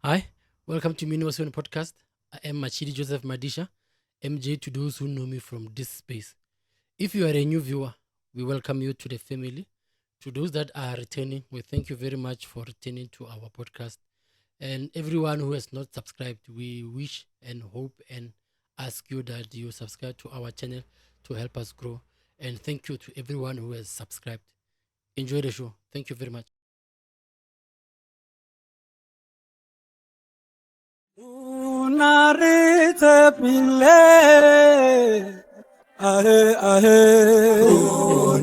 Hi, welcome to Mini Wasiwani Podcast. I am Machidi Joseph Madisha, MJ to those who know me from this space. If you are a new viewer, we welcome you to the family. To those that are returning, we thank you very much for returning to our podcast. And everyone who has not subscribed, we wish and hope and ask you that you subscribe to our channel to help us grow. And thank you to everyone who has subscribed. Enjoy the show. Thank you very much.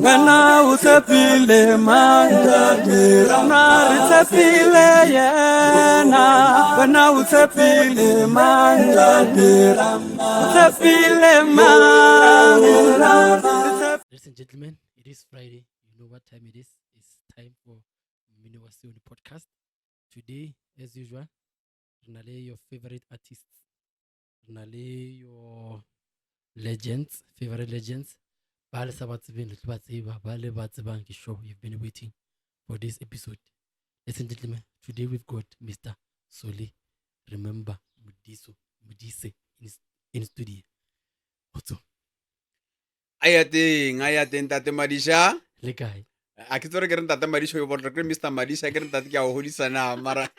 Gana utapile mandira naritapile yena gana utapile mandira utapile mandira. Ladies and gentlemen, it is Friday. You know what time it is. It's time for Mini Wasiwani Podcast. Today, as usual, Renale, your favorite artists, Renale, your legends, favorite legends. Bale sabatsibin, litbatsiba, bale batsiban show. You've been waiting for this episode. Ladies and gentlemen, today we've got Mr. Soli. Remember Mudise in studio. What's up? Ayateng Tate Madisha. Le guy. A ke tsore ke re Tate Madisha yo botla ke Mr. Madisha ke re Tate ke a o hodisana mara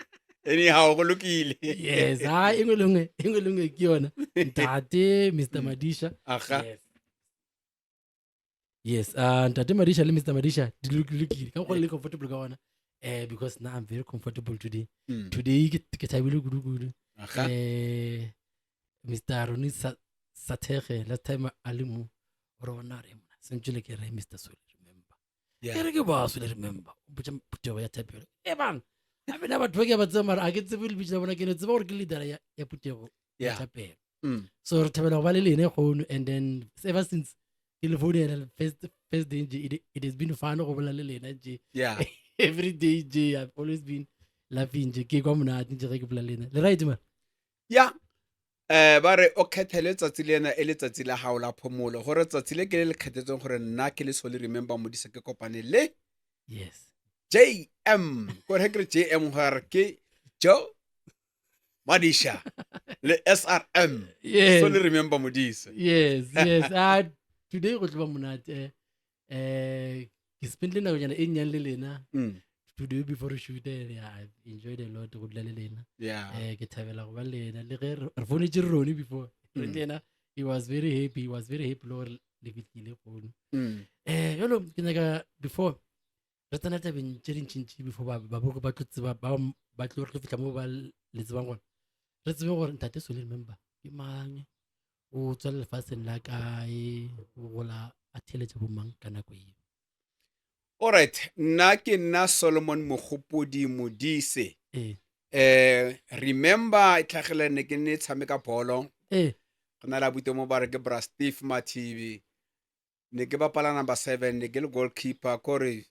anyhow go lokile. Yes, ingolunge ke yona. Ntate Mr. Madisha. Aha. Yes, Ntate Madisha le Mr. Madisha di lokile. Ka go le comfortable ka ona. Because now I'm very comfortable today. Today ke thabile gudu. Aha. Mr. Roni Sathege last time alimu rona re mona. Sentjule ke re Mr. Soli remember. Yeah. Ke ba Soli remember. Botsa putewa ya thapelo. Bang. I mean, about talking about summer. I get civil bitch na bona ke it's about leader ya putewa ya thapelo. So re thabela go ba le lene go and then ever since telephone first day it has been fun go bola le lena je. Yeah. Every day je I've always been laughing je ke kwa mona nje ge ke bola lena. Le right man. Yeah. Ba re o khethele tsatsi lena e le tsatsi la hao la phomolo gore tsatsi le ke le khethetseng gore nna ke le Soli remember Modise ke kopane le Yes. JM gore ke re JM gore ke Joe Madisha le SRM. Yes. Soli remember Modise. Yes. Today go tloba monate ke spendle na gona e nyang le lena. Today before shoot I've enjoyed a lot go dla le lena. Yeah. Ke thabela go ba lena le ge re phone tse roni before. Lena he was very happy lo le fitile phone. You know ke naka before re tsana tabeng tse dintšintši before ba bo ba tlotseba ba tlo re fitla mo ba le tsebang gona re tsebe gore Ntate Soli remember ke mang o tswa lefatsheng la kae o gola a theletša bo mang ka nako eo. Alright, nna ke nna Solomon Mogopodi Modise. Remember e tlhagela ne ke ne tshameka bolo. Go na la bute mo ba re ke Bra Steve Mathibi. Ne ke bapala number 7 ne ke le goalkeeper kore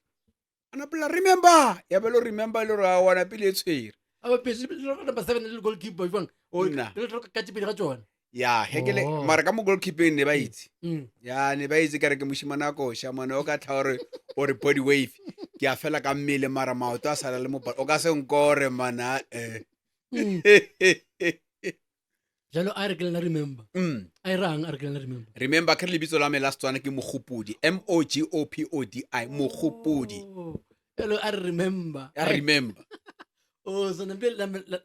ana pela remember ya belo remember le ra wana pele tshwere. Aba pese number 7 le goalkeeper bang o Nna. le tlo ka tshepedi ga tsona. Ya hekele Oh. mara ka mo goalkeeping ne ba itse. Mm. Ya ne ba itse ka re ke moshimana ko sha mane o ka tla or body wave ke a fela ka mmele mara maoto a sala le mo o ka se nkore mana Jalo a re ke lena remember a rang a re ke lena remember Remember ke lebitso la me last one ke Mogopodi Mogopodi Mogopodi. Jalo a re remember I remember. oh so nambe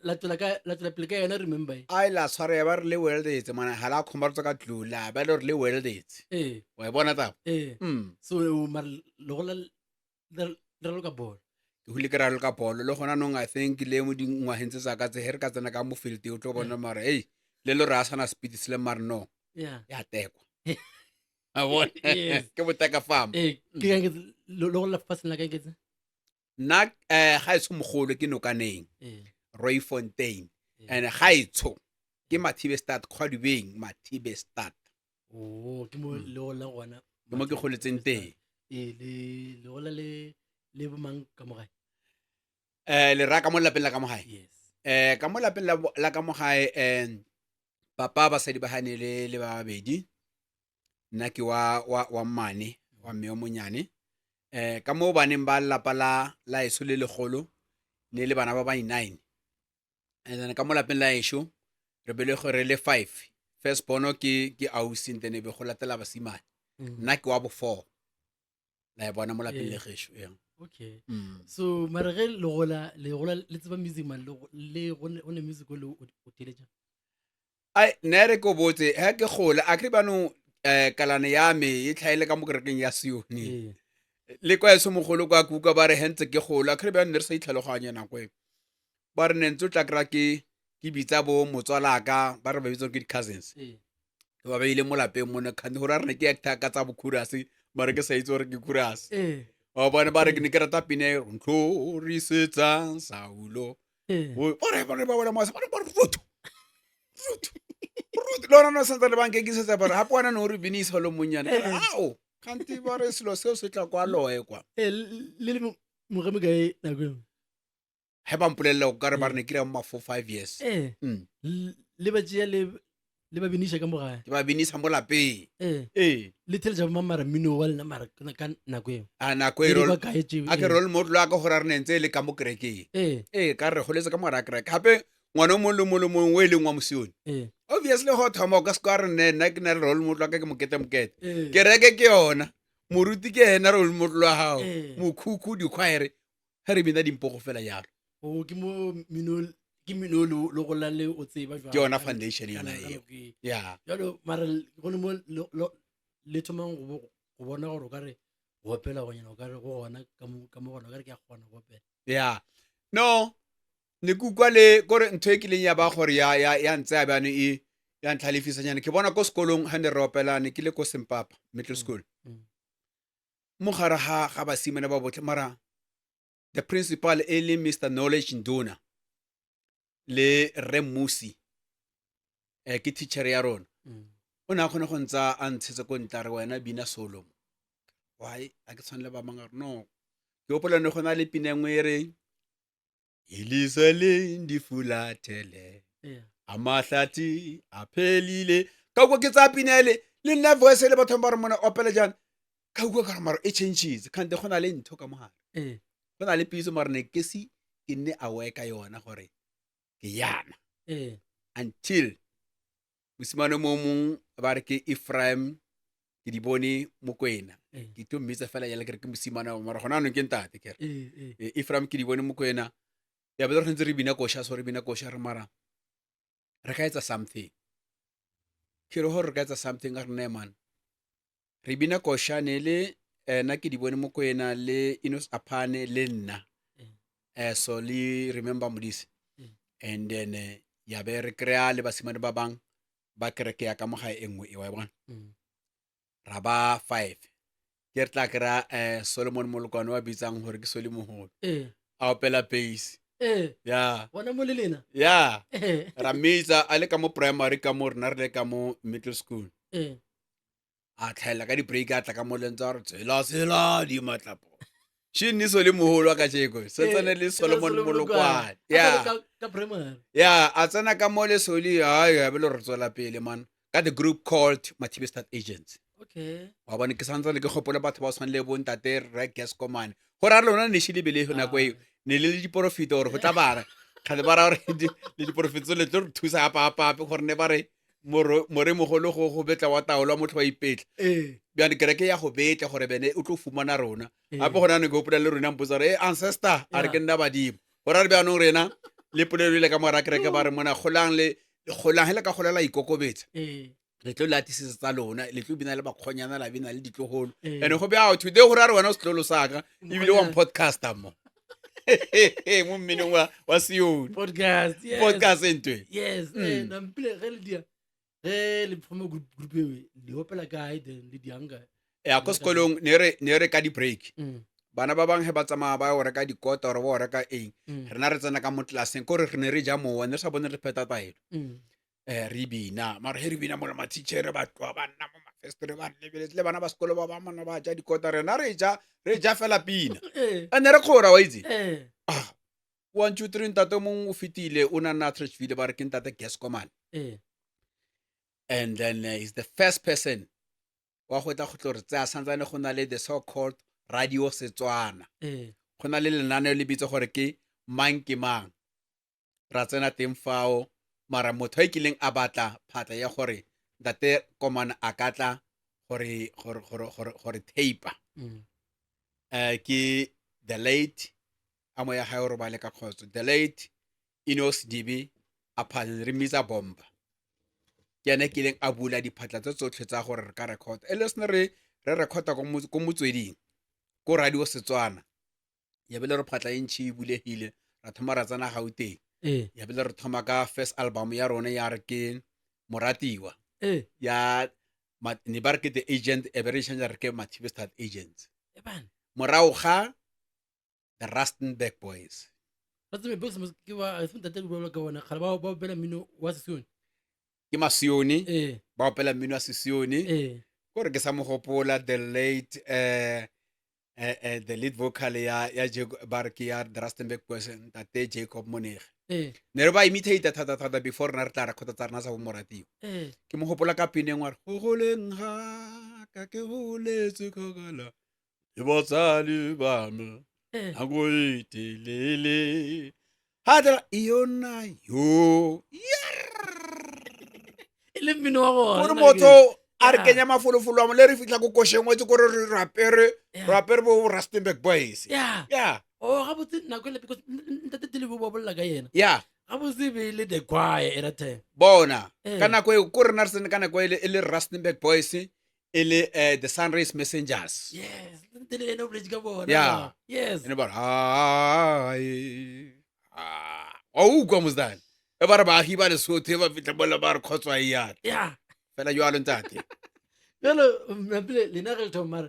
la tla pele ka yena remember Ai la sware ya ba re le weldetse mana hala khomba ka tlula ba le re le weldetse. Wa bona ta? so mar lo gola le lo ka ball Ke hule ke ra le ka bolo le gona nong I think le mo dingwa hentse tsa ka tse her ka tsena ka mo field o tlo bona mara hey le lo ra sana speed se le mar no yeah ya tekwa. A bona Yes. ke boteka fam. ke ga lo gola faseng la ka ke Nna ga itse mogolo ke Nokaneng Roy Fontaine and ga itse ke Mathibe Stad Kgwadibeng Mathibe Stad. oh ke mo le gola gona Ke mo ke goletseng teng. le gola le bo mang ka mo gae Le ra ka mo lapeng la ka mo gae. yes Ka mo lapeng la ka mo gae papa basadi ba hane le ba babedi. Nna ke wa mmane wa mme o monyane. Ka mo baneng ba lapa la eso le legolo ne le bana ba ba 9 and then ka mo lapeng la ešo re belego re le 5 first bono ke ausi ntene be go latela basimane nna ke wa bo 4 la bona mo lapeng le gešo okay so mara ge le gola le tseba music man le one music o le o teletša ai nne re ko botse he ke gola a kre bano kalane ya me e tlhaile ka mo kerekeng ya Sione le kwa se mogolo kwa kuka ba re hentse ke gola kre ba nne re sa itlhaloganya nako e ba re nentse tla kra ke bitsa bo motswalaka ba re ba bitsa ke di-cousins ba ba ile mo lapeng mo ne khane go ra rena ke actor ka tsa bokhurase ba re ke sa itse gore ke khurase wa bona ba re ke ne ke rata pine ntlo re setsa saulo ba re ba bona mo sa ba re rutu lona no santse le banke ke setsa ba re hapo wana no re binisa lo monyane ao kanti ba re selo seo se tla kwa loe kwa le mogeme kae nako he ba mpolella o ka re ba re ne ke re mo 4-5 years le ba tšea le ba binisha ka mogae ke ba binisa mo lapeng le theletša mamara mmino wa lena mara ka nako eo a nako e a ke role model a ka gore re nentse le ka mo kerekeng ka re goletse ka mogara kereke gape ngwana mo le mongwe o e leng wa Mosione obviously go thoma o ka se kwa re nna ke na le role model ka ke mokete kereke ke yona moruti ke ena role model wa hao mokhukhu dikhwaere ha re bina dimpogo fela yalo ke mo mmino le go la le o tseba ke yona foundation yona eo jalo mara gone mo le thomang go bona gore o ka re go opela gonyana o ka re go gona ka mo gona o ka re ke a kgona go opela no ne ke ukwa le kore ntho e kileng ya ba gore ya ntse a bane ya ntlhalefisanyana ke bona ko sekolong ha ne re opela ne ke le ko Sempapa middle school mo gare ga basimane ba botlhe mara the principal e le Mr Knowledge Nduna le Remusi ke teacher ya rona o na khone go ntsa a ntshetse ko ntla re wena bina solo why a ke tshwanela ba manga no ke opola ne gona le pinengwe re ilizwe ndifulatele amahlati aphelile ka go ke tsa pinele le nna voice le batho ba re mona opela jana ka go ka mara e changes kante gona le ntho ka mogare gona le piso mara ne ke si ke nne a weka yona gore ke yana until mosimane mo mong ba re ke Ephraim ke di bone Mokwena ke to mmitsa fela ya le ke mosimane mara gona no ke ntate ke Ephraim ke di bone Mokwena ya ba re ntse re bina kosha so re bina kosha re mara re ka etsa something ke re hore re ka etsa something ga rena man re bina kosha ne le na ke di bone Mokwena le Inos Aphane le nna so le remember Modise and then ya be re krea le basimane ba bang ba kereke ya ka moga engwe e wa bona ra ba 5 ke re tla kera Solomon Molokwane wa bitsang hore ke Soli Moholo a opela bass bona mo le lena ra mitsa a le ka mo primary ka mo rena re le ka mo middle school a tlhaela ka di break a tla ka mo lentsa re tsela di matlapo shini Soli Moholo ka tsheko se tsene le Solomon Molokwane ka primary a tsena ka mo le Soli ha be le re tswela pele man ka the group called Mathibe State Agents wa bona ke santse le ke gopola batho ba tshwana le bo ntate re Gascomane go ra lona ne shile bele go nako eo ne le diprofita gore go tla bara ga le bara gore le diprofita le tlo thusa apa gore ne bare more mogolo go betla wa taolo motho wa ipetla bja di kereke ya go betla gore bene o tlo fumana rona ape gona ne go opela le rona mpotsa re ancestor a re ke nna badimo gore re bjanong rena le polelo ile ka mora kereke ba re mona golang hele ka golela ikokobetsa le tlo latisisa tsa lona le tlo bina le bakgonyana la bina le ditlogolo ene go bja today go ra re wena o setlolo saka ebile wa podcaster mo mo mminong wa Sione podcast entwe na mpile ge le dia le phoma group le opela kae le dianga ko sekolong ne re ka di break bana ba bang he ba tsamaya ba o reka dikota or ba o reka eng rena re tsena ka mo tlelaseng kore re ne re ja mowa ne sa bone re pheta taelo re bina mara he re bina mo ma teacher ba twa ba nna mo mafestere ba le bana ba sekolo ba mana ba ja dikota rena re ja fela pina ane re khora wa itse 1 2 3 ntate mong o fitile o na na Trashville ba re ke ntate Gascomane and then is the first person wa go tla go tlo re tsa santsane go na le the so called radio Setswana go na le lenane le bitse gore ke mang ke mang ra tsena teng fao mara motho a kileng a batla phatla ya gore ntate Komane a ka tla gore tape ke the late amo ya hae re ba le ka khotso the late Enos Dibi a phane re mitsa bomba ke ene kileng a bula diphatla tsotlhe tsa gore re ka record le sne re recorda ko motsweding ko radio Setswana ya bele re phatla intshi bulegile ra thoma ra tsana Gauteng ya bele re thoma ka first album ya rona ya re ke Moratiwa ya ne ba re ke the agent e be re change re ke Mathibe Stad Agents morao ga the Rustenburg Boys ke Masioni ba opela mmino wa Sisioni gore ke sa mogopola the late the lead vocal ya ba re ke ya the Rustenburg Boys ntate Jacob Monege ne re ba imitate thata before na re tla recorda tsa rena sa bo Moratiwa ke mogopola ka pineng wa re go goleng ga ka ke goletse kgakala e botsale ba me nako e telele ha tla yona yo le mmino wa gona gore motho a re kenya mafolofolo a mo le re fitla ko kosheng wa tse gore re rapere bo Rustenburg Boys ga botse nako le because ntate tele bo bolla ka yena ga botse be le the choir era time bona ka nako e ko rena re sene ka nako e le Rustenburg Boys e le the Sunrise Messengers tele ene o boletse ka bona ene ba o kwa mosdan e ba re baagi ba Lesotho ba fitla bolla ba re khotswa ya fela yo a lo ntate Hello, lena re thoma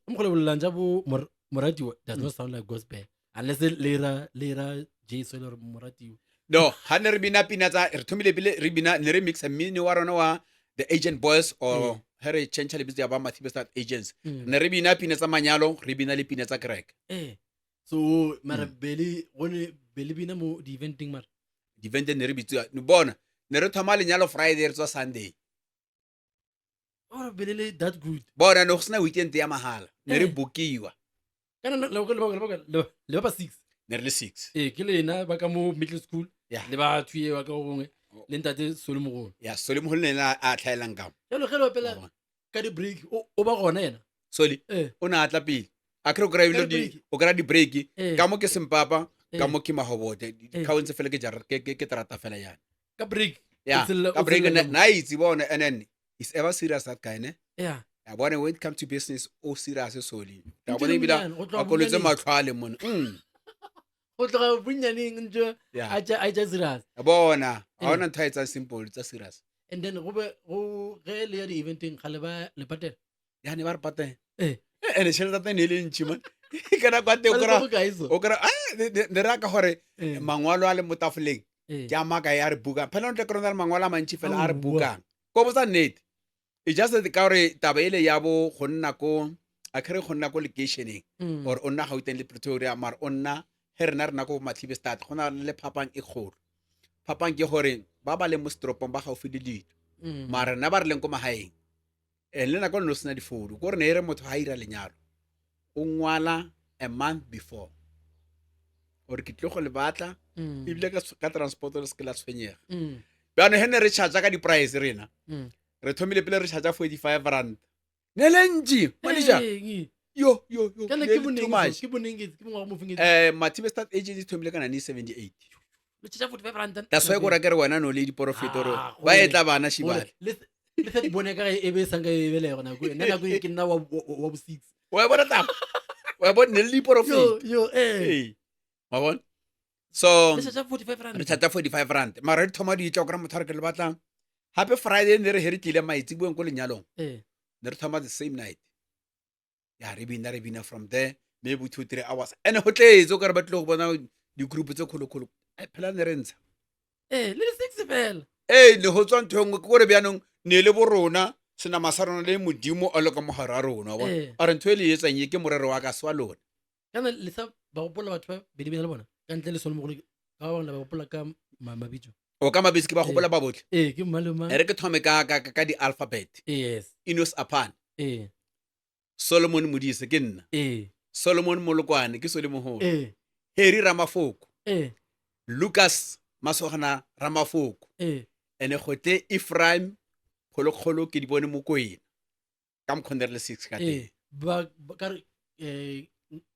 mo go le bolanja bo Moratiwa does not sound like gospel unless lera Jesus or Moratiwa. No, ha ne re bina pina tsa re thomile pele re bina ne re mixa mmino wa rona wa the Agent Boys or here change le bitse ba Mathibe Stad Agents. Ne re bina pina tsa manyalo, re bina le pina tsa kereke. So mara beli bina mo di eventing mara. Di eventing ne re bitse no bona. Ne re thoma lenyalo Friday re tswa Sunday. Oh, belele that good. Bona no sna weekend ya mahala. Ne re bookiwa. Kana le ba 6. Ne re le 6. Ke lena ba ka mo middle school. Le ba thuye wa ka gongwe. Le ntate Solomon. Ya Solomon le na a tlhaelang ka. Jalo ge lo pela ka di break o ba gona yena. Soli. O na atla pele. A kre o kra ile di o kra di break ka mo ke sempapa ka mo ke mahobote. Ka ontse fela ke jara ke trata fela yana. Ka break. Yeah. Ka break na itse bona and then is ever serious that guy ne? Yeah. I want when it comes to business o serious soli. I want bila a koletse matlhwale mona. O tla bunyaneng nje a ja serious. Bona a ona nthaitsa simple tsa serious. And then go ge le ya di eventing ga le ba le patela. Ya ne ba re patela. Ene tšhelete tsa ne le ntši man. Kana kwa te o kra ne ra ka gore mangwalo a le mo tafoleng ke a maka ya re buka phela ntle ka rona mangwalo a mantši fela a re buka ko botsa nnete e just the ka gore taba ile ya bo go nna ko a kere go nna ko locationeng or o nna Gauteng le Pretoria mar o nna he rena ko Mathibe Stad go na le phapang e kgolo phapang ke gore ba ba le mo stropong ba gaufi le dito mara nna ba re leng ko magaeng le nako no sena difounu gore ne ere motho ha ira lenyalo o ngwala a month before or ke tlo go le batla ibile ka transport le se ke la tshwenyega bana he ne re charge ka di price rena re thomile pele re charge 45 rand ne lenji manager yo kana ke boneng ke mo mo fingetse Mathibe Stad Agents thomile kana ni 78 le charge 45 rand that's why go ra ke re wena no le di profit or ba etla bana shibale le se bone ka e be sanga e bele gona go nna go ke nna wa bo 6 wa bona taba wa bona le profit yo wa bona so le charge 45 rand re charge 45 rand mara re thoma di tla go ra mothare ke le batlang hape Friday ne re heritile maitsi bueng ko lenyalong ne re thoma the same night ya re bina from there maybe 2-3 hours and ho tletse go re batlo go bona di group tse kholo phela ne re ntsha le 6 fela le ho tswa nthong go re byanong ne le bo rona sena masarona le modimo a loka mogara rona wa a re ntho e le etsang ye ke morero wa ka swa lona kana le sa ba gopola batho ba be di bina le bona ka ntle le solo mo go ka ba ba gopola ka mabitso o ka mabitso ke ba gopola ba botle ke malema re ke thome ka di alphabet yes Enos Apan Solomon Modise ke nna Solomon Molokwane ke Solomon Holo Heri Ramafoko Lucas Masogana Ramafoko ene gote Ephraim Kholokgolo ke di bone Mokoena ka mkhonere le 6 ka teng ba ka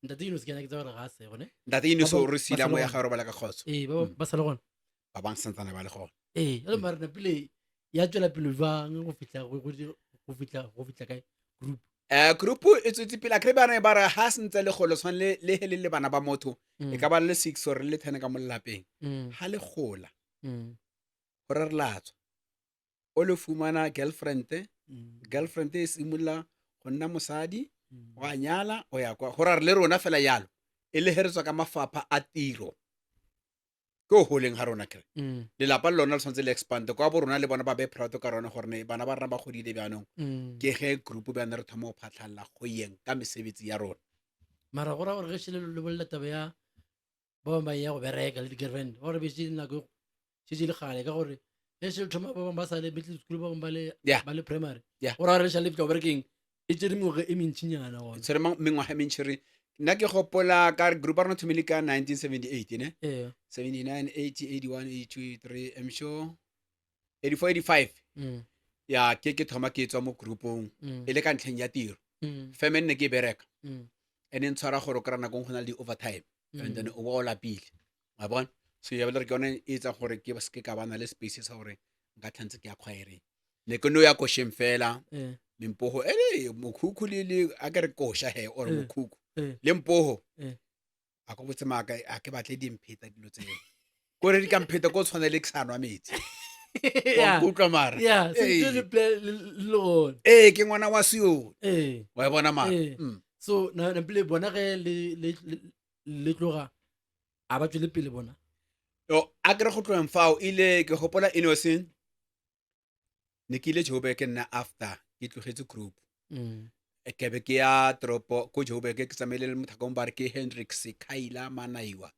ntate Yunus ke ke tsa gore ga se gone ntate Yunus o re sila mo ya ga re ba la ka khotso ba sa le gone ba bang santsana ba le gone le mara na pele ya tswela pele jwang go fitla kae group e tswetse pele a kry bana ba re ha sentse le golo tshwan le hele le bana ba motho e ka ba le 6 or le 10 ka mo lapeng ha le gola gore re latswa o le fumana girlfriend e simolola go nna mosadi wa nyala o ya kwa gore re le rona fela yalo e le heretswa ka mafapha a tiro ke o holeng ha rona kre lelapa le lona le tshwanetse le expand kwa bo rona le bona ba be proud ka rona gore bana ba rena ba godile bjanong ke ge group bjana re thoma go phatlhalla go yeng ka mesebetsi ya rona mara go ra gore ge shele le bolla taba ya ba bang ba ya go bereka le di-girlfriend gore be shele nako shele le gale ka gore ge shele thoma ba bang ba sa le middle school ba bang ba le primary go ra re shele go berekeng e tsere mengwaga e mentšinyana gona tsere mengwaga e mentšhi nna ke gopola ka group rona thomile ka 1978 ne 79 80 81 82 83 I'm sure 84 85 ya ke thoma ke tswa mo groupong e le ka ntlheng ya tiro feme nne ke bereka ene ntshwara gore ka rana go na le di overtime and then o wa lapile wa bona so ya bele re ke yone e tsa gore ke se ka bana le space sa gore nka tlhantse ke a khwaere ne ke no ya kosheng fela Limpoho mokhukhu le a ke re kosha he or mokhukhu Limpoho a go botse maka a ke batle di mpheta dilo tseo go re di ka mpheta go tshwana le ksanwa metsi wa kutlwa mara ke ngwana wa sio wa bona mara so na pele bona ge le tloga a ba tswele pele bona yo a ke re go tloeng fao ile ke gopola innocent ne ke ile Joburg nna after ke tlogetse group ke be ke ya tropo ko Joburg ke tsamele le mothakong ba re ke Hendrik Sekaila Manaiwa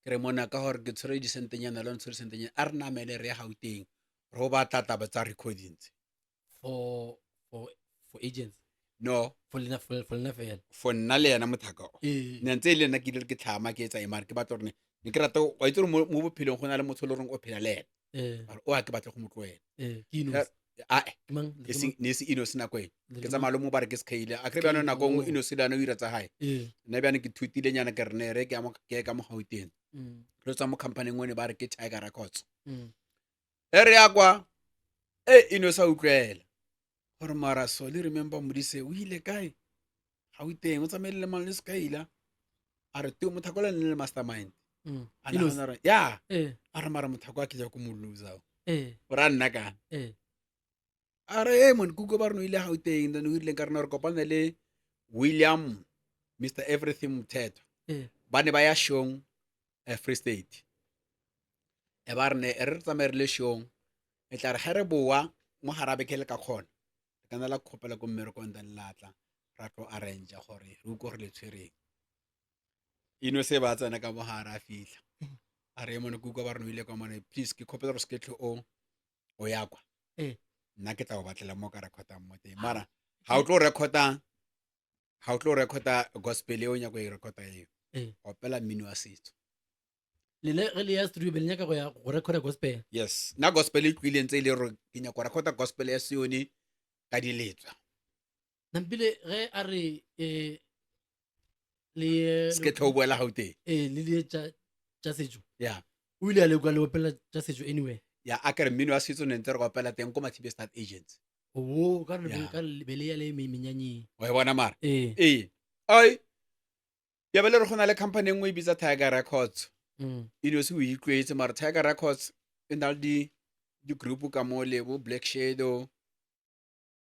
ke re mona ka gore ke tshwere di sentenyana le tshwere sentenyana a re namele re ya Gauteng ro ba taba tsa recordings for agents no for nna le yana mothaka ne ntse le nna ke ile ke tlhama ke etsa emare ke batla rone ne ke rata wa itse mo bophelong go na le motho le reng o phela le ena o a ke batla go motlwela ne se Innocent nako e ke tsa malo mo bare ke Sekaile a kre bana nako ngwe Innocent ana o ira tsa hae nna bjana ke thutile nyana ke rene re ke ka mo Gauteng re tswa mo company ngwe ba re ke Tiger Records re ya kwa Innocent utlwela gore mara so le remember modise o ile kae Gauteng o tsamaile le mang le Sekaila a re tu mothakola le mastermind ya a re mara mothako a ke ja go mo loser o ra nna ka a re mon kuko ba re no ile Gauteng then o ile ka rena re kopane le William Mr Everything Mthetho ba ne ba ya shong Free State ba re ne re tsamaile le shong e tla re ha re boa mo harabe ke le ka khona ka nna la khopela go mmere ko ndan latla ra tlo arrange gore re uko re le tshwereng ino se ba tsena ka mohara a fihla a re mone kuko ba re no ile kwa mone please ke khopela re sketlo o ya kwa nna ke tla go batlela mo ka recorda mo teng mara ha o tlo recorda gospel e o nya go e recorda e opela mmino wa setso le ya studio be nya ka go ya go recorda gospel yes na gospel e tlile ntse ile re ke nya go recorda gospel ya Sione ka diletswa nampile ge a re le sketlo boela Gauteng le tša setšo ya o ile a le kwa le opela tša setšo anyway ya a kere mmino wa setso ne ntse re go opela teng ko Mathibe Start Agents ka bele ya le menyanyeng wa bona mara ai ya bele re gona le company engwe e bitsa Tiger Records ino se o itlwetse mara Tiger Records e na le di group ka mo le bo Black Shadow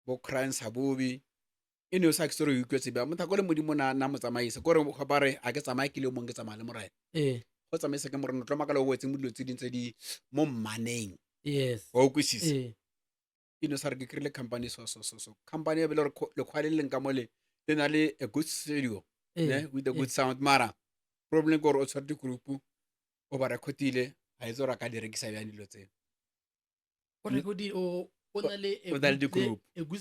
bo Crime Sabobi ino sa ke se re itlwetse ba mothako le modimo na motsamaisa gore go bare a ke tsamaye ke le mong ke tsamaya le morae go tsamaisa ke moreno tlo makala o wetse mo dilo tse dintse di mo mmaneng wa o kwisisa ino sa re ke krile company so company ya bele le khwale le nka mole le na le a good studio with a good sound mara problem gore o tshware di group o ba recordile ha itse ra ka di rekisa bya dilo tse o recordile o na le a good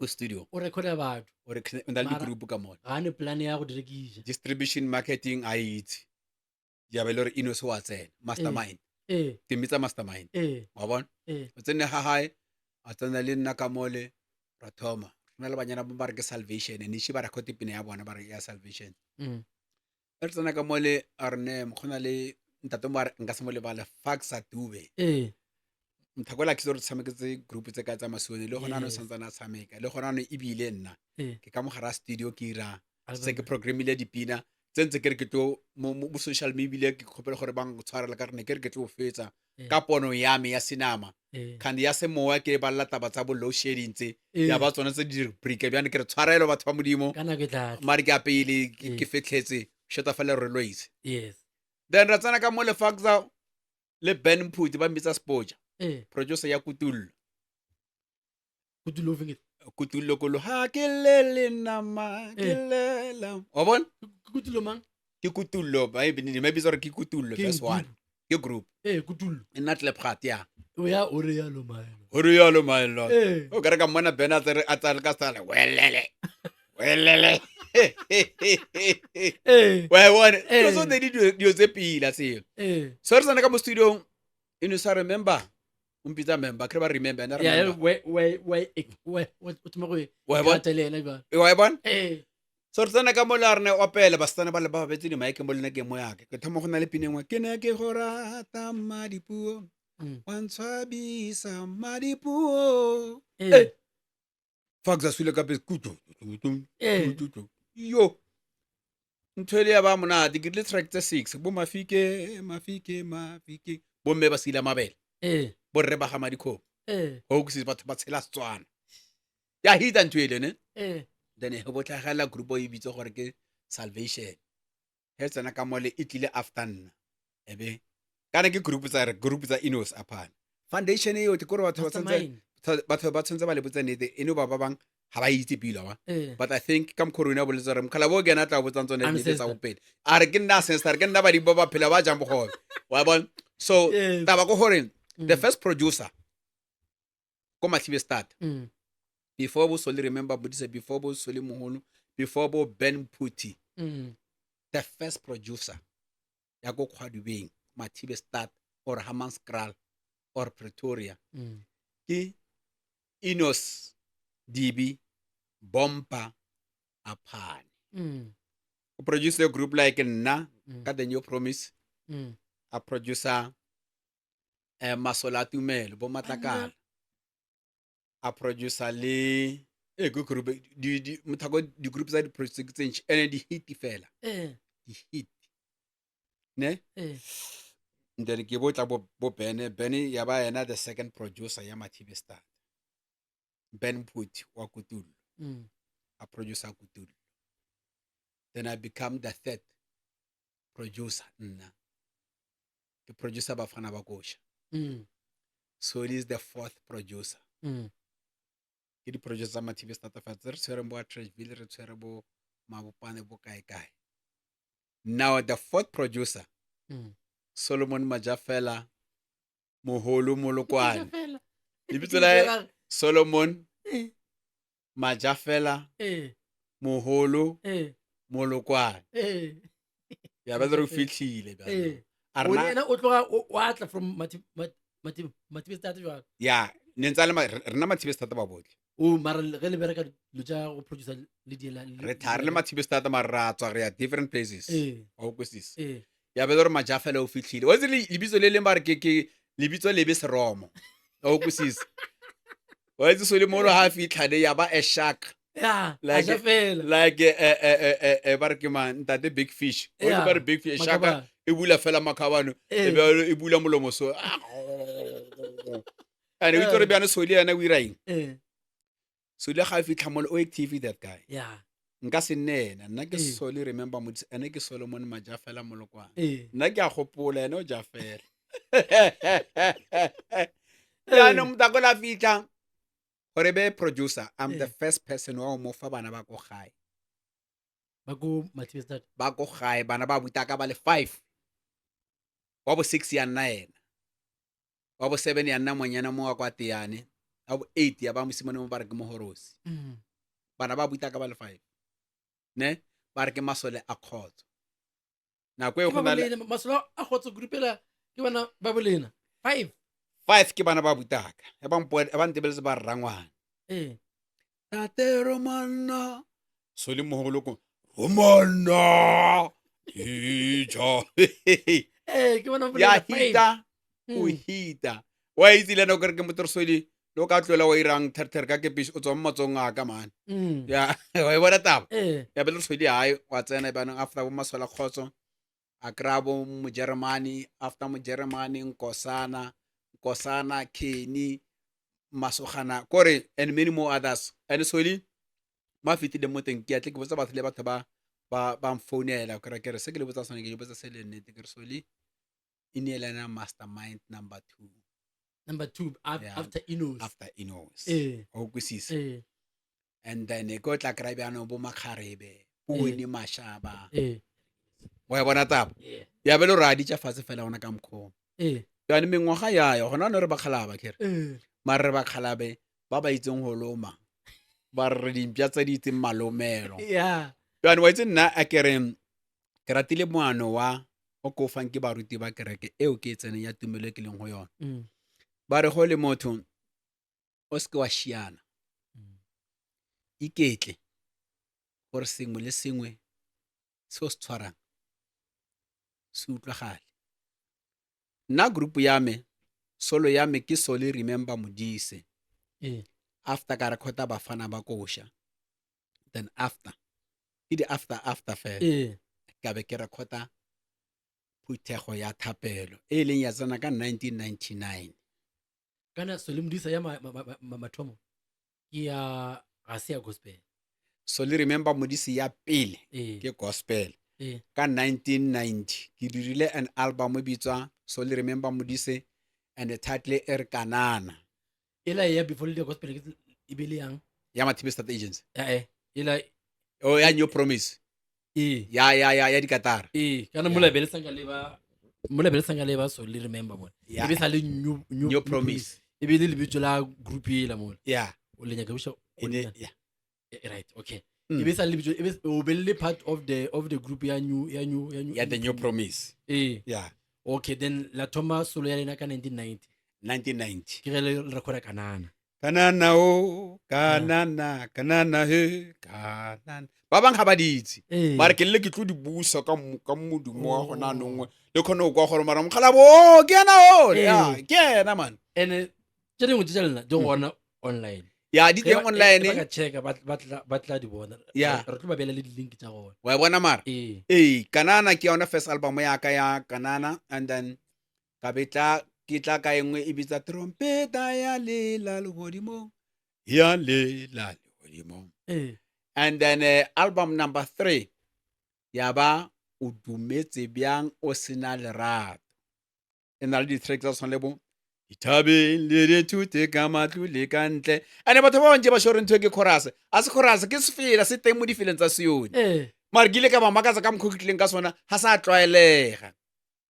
studio o recorda batho o na le group ka mole ga ne plan ya go di rekisa distribution marketing a itse ya be le gore Inos wa tsena mastermind timitsa mastermind wa bona o tsene ha hae a tsena le nna ka mole ra thoma rena le banyana ba re ke Salvation ne shi ba record pina ya bona ba re ya Salvation re tsena ka mole a re ne mogona le ntate mo nka se mo lebala Faxa Dube mthakola ke re tshameketse group tse ka tsa masone le gona no santsana tshameka le gona no ebile nna ke ka mogara studio ke ira se ke programmile dipina tsentse ke re ke tlo mo social media ke khopela gore bang tshwarela ka rene ke re ke tlo fetsa ka pono ya me ya sinama khandi ya se mowa ke ba lla taba tsa bo low shedding tse ya ba tsona tse di break bjane ke re tshwarelo batho ba modimo kana ke tla mari ke apele ke fetlhetse shota fela re loise yes then ra tsana ka mo le Faxa le Ben Mputi ba mbitsa Spoja producer ya Kutullo Kutullo kolo ha ke lele nama ke lela wa bona Kutullo mang ke Kutullo ba ibini maybe sorry ke Kutullo that's one ke group Kutullo ina tle prat ya ya ore ya lo maelo o ka re ka mona Ben a tsale ka sala welele wa bona so they did you ze pila se so re sana ka mo studio ino sa remember umpitsa member kre ba remember and remember wa bona so re tsena ka mo la rene opela ba tsena ba le ba betse di mic mo le ke mo yake ke thoma go na le pinengwe ke ne ke go rata Madipuo wa ntshwabisa Madipuo Faxa swile ka pe kutu yo nthwele ya ba mona di le track tse 6 bo mafike bo mme ba sila mabele bo re ba ga Madikho ho ke se batho ba tshela Setswana ya hita ntwele ne then he botlhagala group o ibitse gore ke Salvation he tsena ka mole e tlile after nna ebe kana ke group tsa Inos apana foundation yo te gore batho ba tsentse ba le botsa nete eno ba bang ha ba itse pila wa but I think kam corona bo le tsare mkhala bo gena tla botsa tsone le tsa bopedi a re ke nna sense ke nna ba di ba phela ba jang bogo wa bona so taba go gore the first producer ko Mathibe start before bo soli remember but say before bo soli moholo before bo Ben Mputi the first producer ya go Khwadubeng Mathibe start or Hammanskraal or Pretoria ke Inos DB Bompa Apane a produce a group like nna ka The New Promise a producer Masola Tumelo bo Matlakala a producer le go group di mthako di groups tsa di project tse ene di hit fela di hit ne ndele ke botla bo Ben ya ba yena the second producer ya Mathibe start Ben Mputi wa Kutullo a producer Kutullo then I become the third producer nna the producer Bafana Bakosha so it is the fourth producer ke di project tsa Mathibe start fa re tshwere bo Trashville re tshwere bo Mabopane bo kae now the fourth producer Solomon Majafela Moholo Molokwane lebitso la Solomon Majafela Moholo Molokwane ya ba re fitlhile ba arena o tloga o atla from Mathibe start jwa ya nentsa le rena Mathibe start ba botle o mara ge le bereka lo tsa go producer le di la re thare le Mathibe start maratswa re ya different places o kwesis ya be re Majafela o fitlhile wa le lebitso le mare ke lebitso le be seromo o kwesis wa itse so le molo ha fitlhane ya ba a shark like ba re ke man ntate big fish o le ba re big fish shark e bula fela makhabano e bula molomo so ane o itse bjana so le yana o iraing so le ga fitlha molo o active that guy nka se nna ke soli remember mo ene ke Solomon Majafela Molokwane nna ke a gopola ene o Jafela ya no mtakola fitlha gore be producer I'm the first person wa mo fa bana ba go gae ba go Mathibe start ba go gae bana ba buta ka ba le 5 wa bo 6 ya nna ena wa bo 7 ya nna monyana mo wa kwa Tiane wa bo 8 ya ba mosimane mo ba re ke Mohorosi bana ba buta ka ba le 5 ne ba re ke Masole a Khotso nako e Ke ba go na le bolena masolo a gotse groupela ke bana ba bolena 5 5 ke bana ba butaka e bang tebeletse ba rrangwana tate Romana so le mogolo ko Romana teacher ke bana ba ya bolena 5 hita o hita wa itse le no ke re ke motorsodi lo ka tloela wa irang therther ka kepish o tswa mo matsong a ka man ya wa e bona taba ya bele sodi hayi wa tsena bana after bo masola khotso a krabo mo Germany after mo Germany Nkosana Kenny Masogana kore and many more others and soli ma fitile mo teng ke atle ke botsa batho le batho ba mfounela ke re se ke le botsa sone ke le botsa se le nnete ke re soli inelana mastermind number 2 Yeah. after Inos after Inos o kwisisa and then e go tla kry bjano bo Makgarebe Puone Mashaba wa bona taba ya bele ra di tša fatshe fela ona ka mkho yani mengwaga yayo gona no re ba kgalaba kere mara re ba kgalabe ba itseng go loma ba re dimpya tse di itseng malomelo yani wa itse nna a kere ke ratile moano wa o ko fang ke baruti ba kereke eo ke tsene ya tumelo ke leng go yona ba re go le motho o se ke wa shiana iketle gore sengwe le sengwe se o se tshwarang se utlwagale nna group ya me solo ya me ke Soli Remember Modise after ka rekhota bafana ba kosha then after ke di after fela ka be ke rekhota Phuthego ya Thapelo e leng ya tsena ka 1999 kana Soli Modise ya mathomo ke ya ga se ya gospel Soli Remember Modise ya pele ke gospel ka 1990 ke dirile an album e bitswa Soli Remember Modise and the title e re Kanana ela ya before the gospel e bile yang ya Mathibe State Agency ela o ya New Promise ya dikatara kana mola bele sanga le ba Soli Remember bona e be sa le New Promise e be le bitso la group e la mola o le nyaka busha right okay e be sa le bitso e be o bele part of the group ya the New Promise okay then la Thomas Solo ya lena ka 1990 ke le record Kanana Kanana he Kanana ba bang ga ba ditse mara ke le ke tlo di busa ka modumo wa gona nngwe le khone go gore mara mogala bo ke ena ke ena man ene tse dingwe tse lena di gona online ya di teng online ba ka checka ba tla di bona re tlo ba bela le di link tsa gona wa bona mara Kanana ke yona first album ya ka ya Kanana and then ka betla ke tla ka engwe e bitsa trompeta ya lela legodimo and then album number 3 ya ba o dumetse bjang o sena lerato ena le di-track tsa tshwana le bo ithabeng le dithute ka matlo le ka ntle ane batho ba bantse ba shore ntho ke chorus a se chorus ke sefela se teng mo difileng tsa Sione mara ke ile ka ba makatsa ka mokgo ke tlileng ka sona ga sa tlwaelega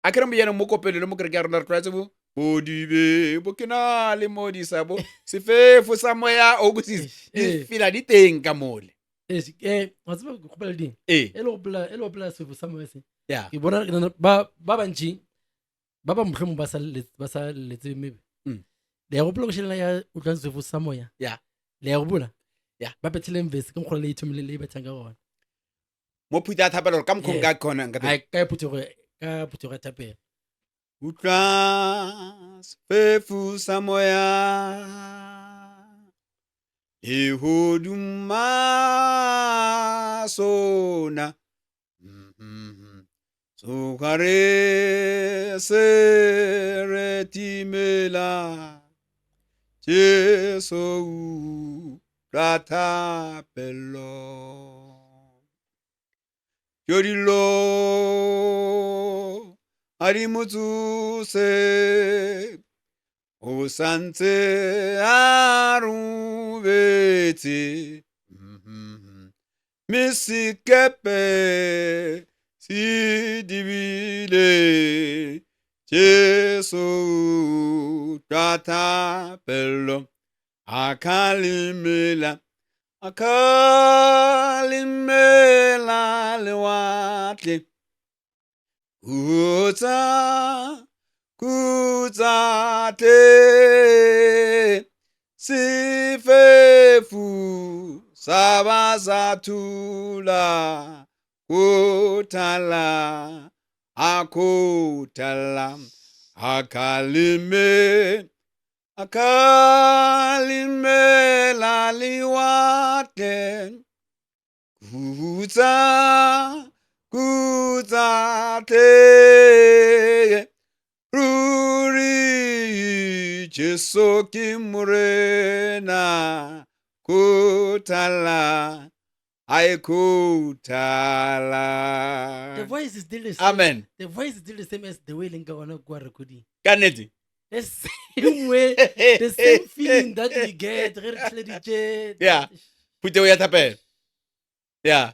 a kere mo yena mo kopelelo mo kereke ya rona re tlwaetse bo bodibe bo ke na le modisa bo sefefo sa moya o kosise di fila di teng ka mole wa tseba go gopela ding e le gopela sefo sa moya se ke bona ba bantši ba ba motlhomong ba sa letse maybe le ya gopela go shelela ya utlwang sefo sa moya le ya go bula ba petheleng vese ke mokgolo le ithomile le betsang ka gona mo Phuthego ya Thapelo ka mokgong ka kgona ka Phuthego ya Thapelo utlwa sefefo sa moya e hoduma sona sokare se retimela Jesu ka thapelo Yodilo ari motsuse o santse a rubetse misikepe si dibile Jesu ka thapelo akalimela lewatle Kutsa te sifefu sabazatula kutala akutala akalime laliwate kutsa te ruri Jesu ki morena kutala ai kutala. The voice is still the same. Amen. The voice is still the same as the way Linka wana kwa recording. Kaneti. The same way, the same feeling that we get. Yeah. Pute ya tape. Yeah.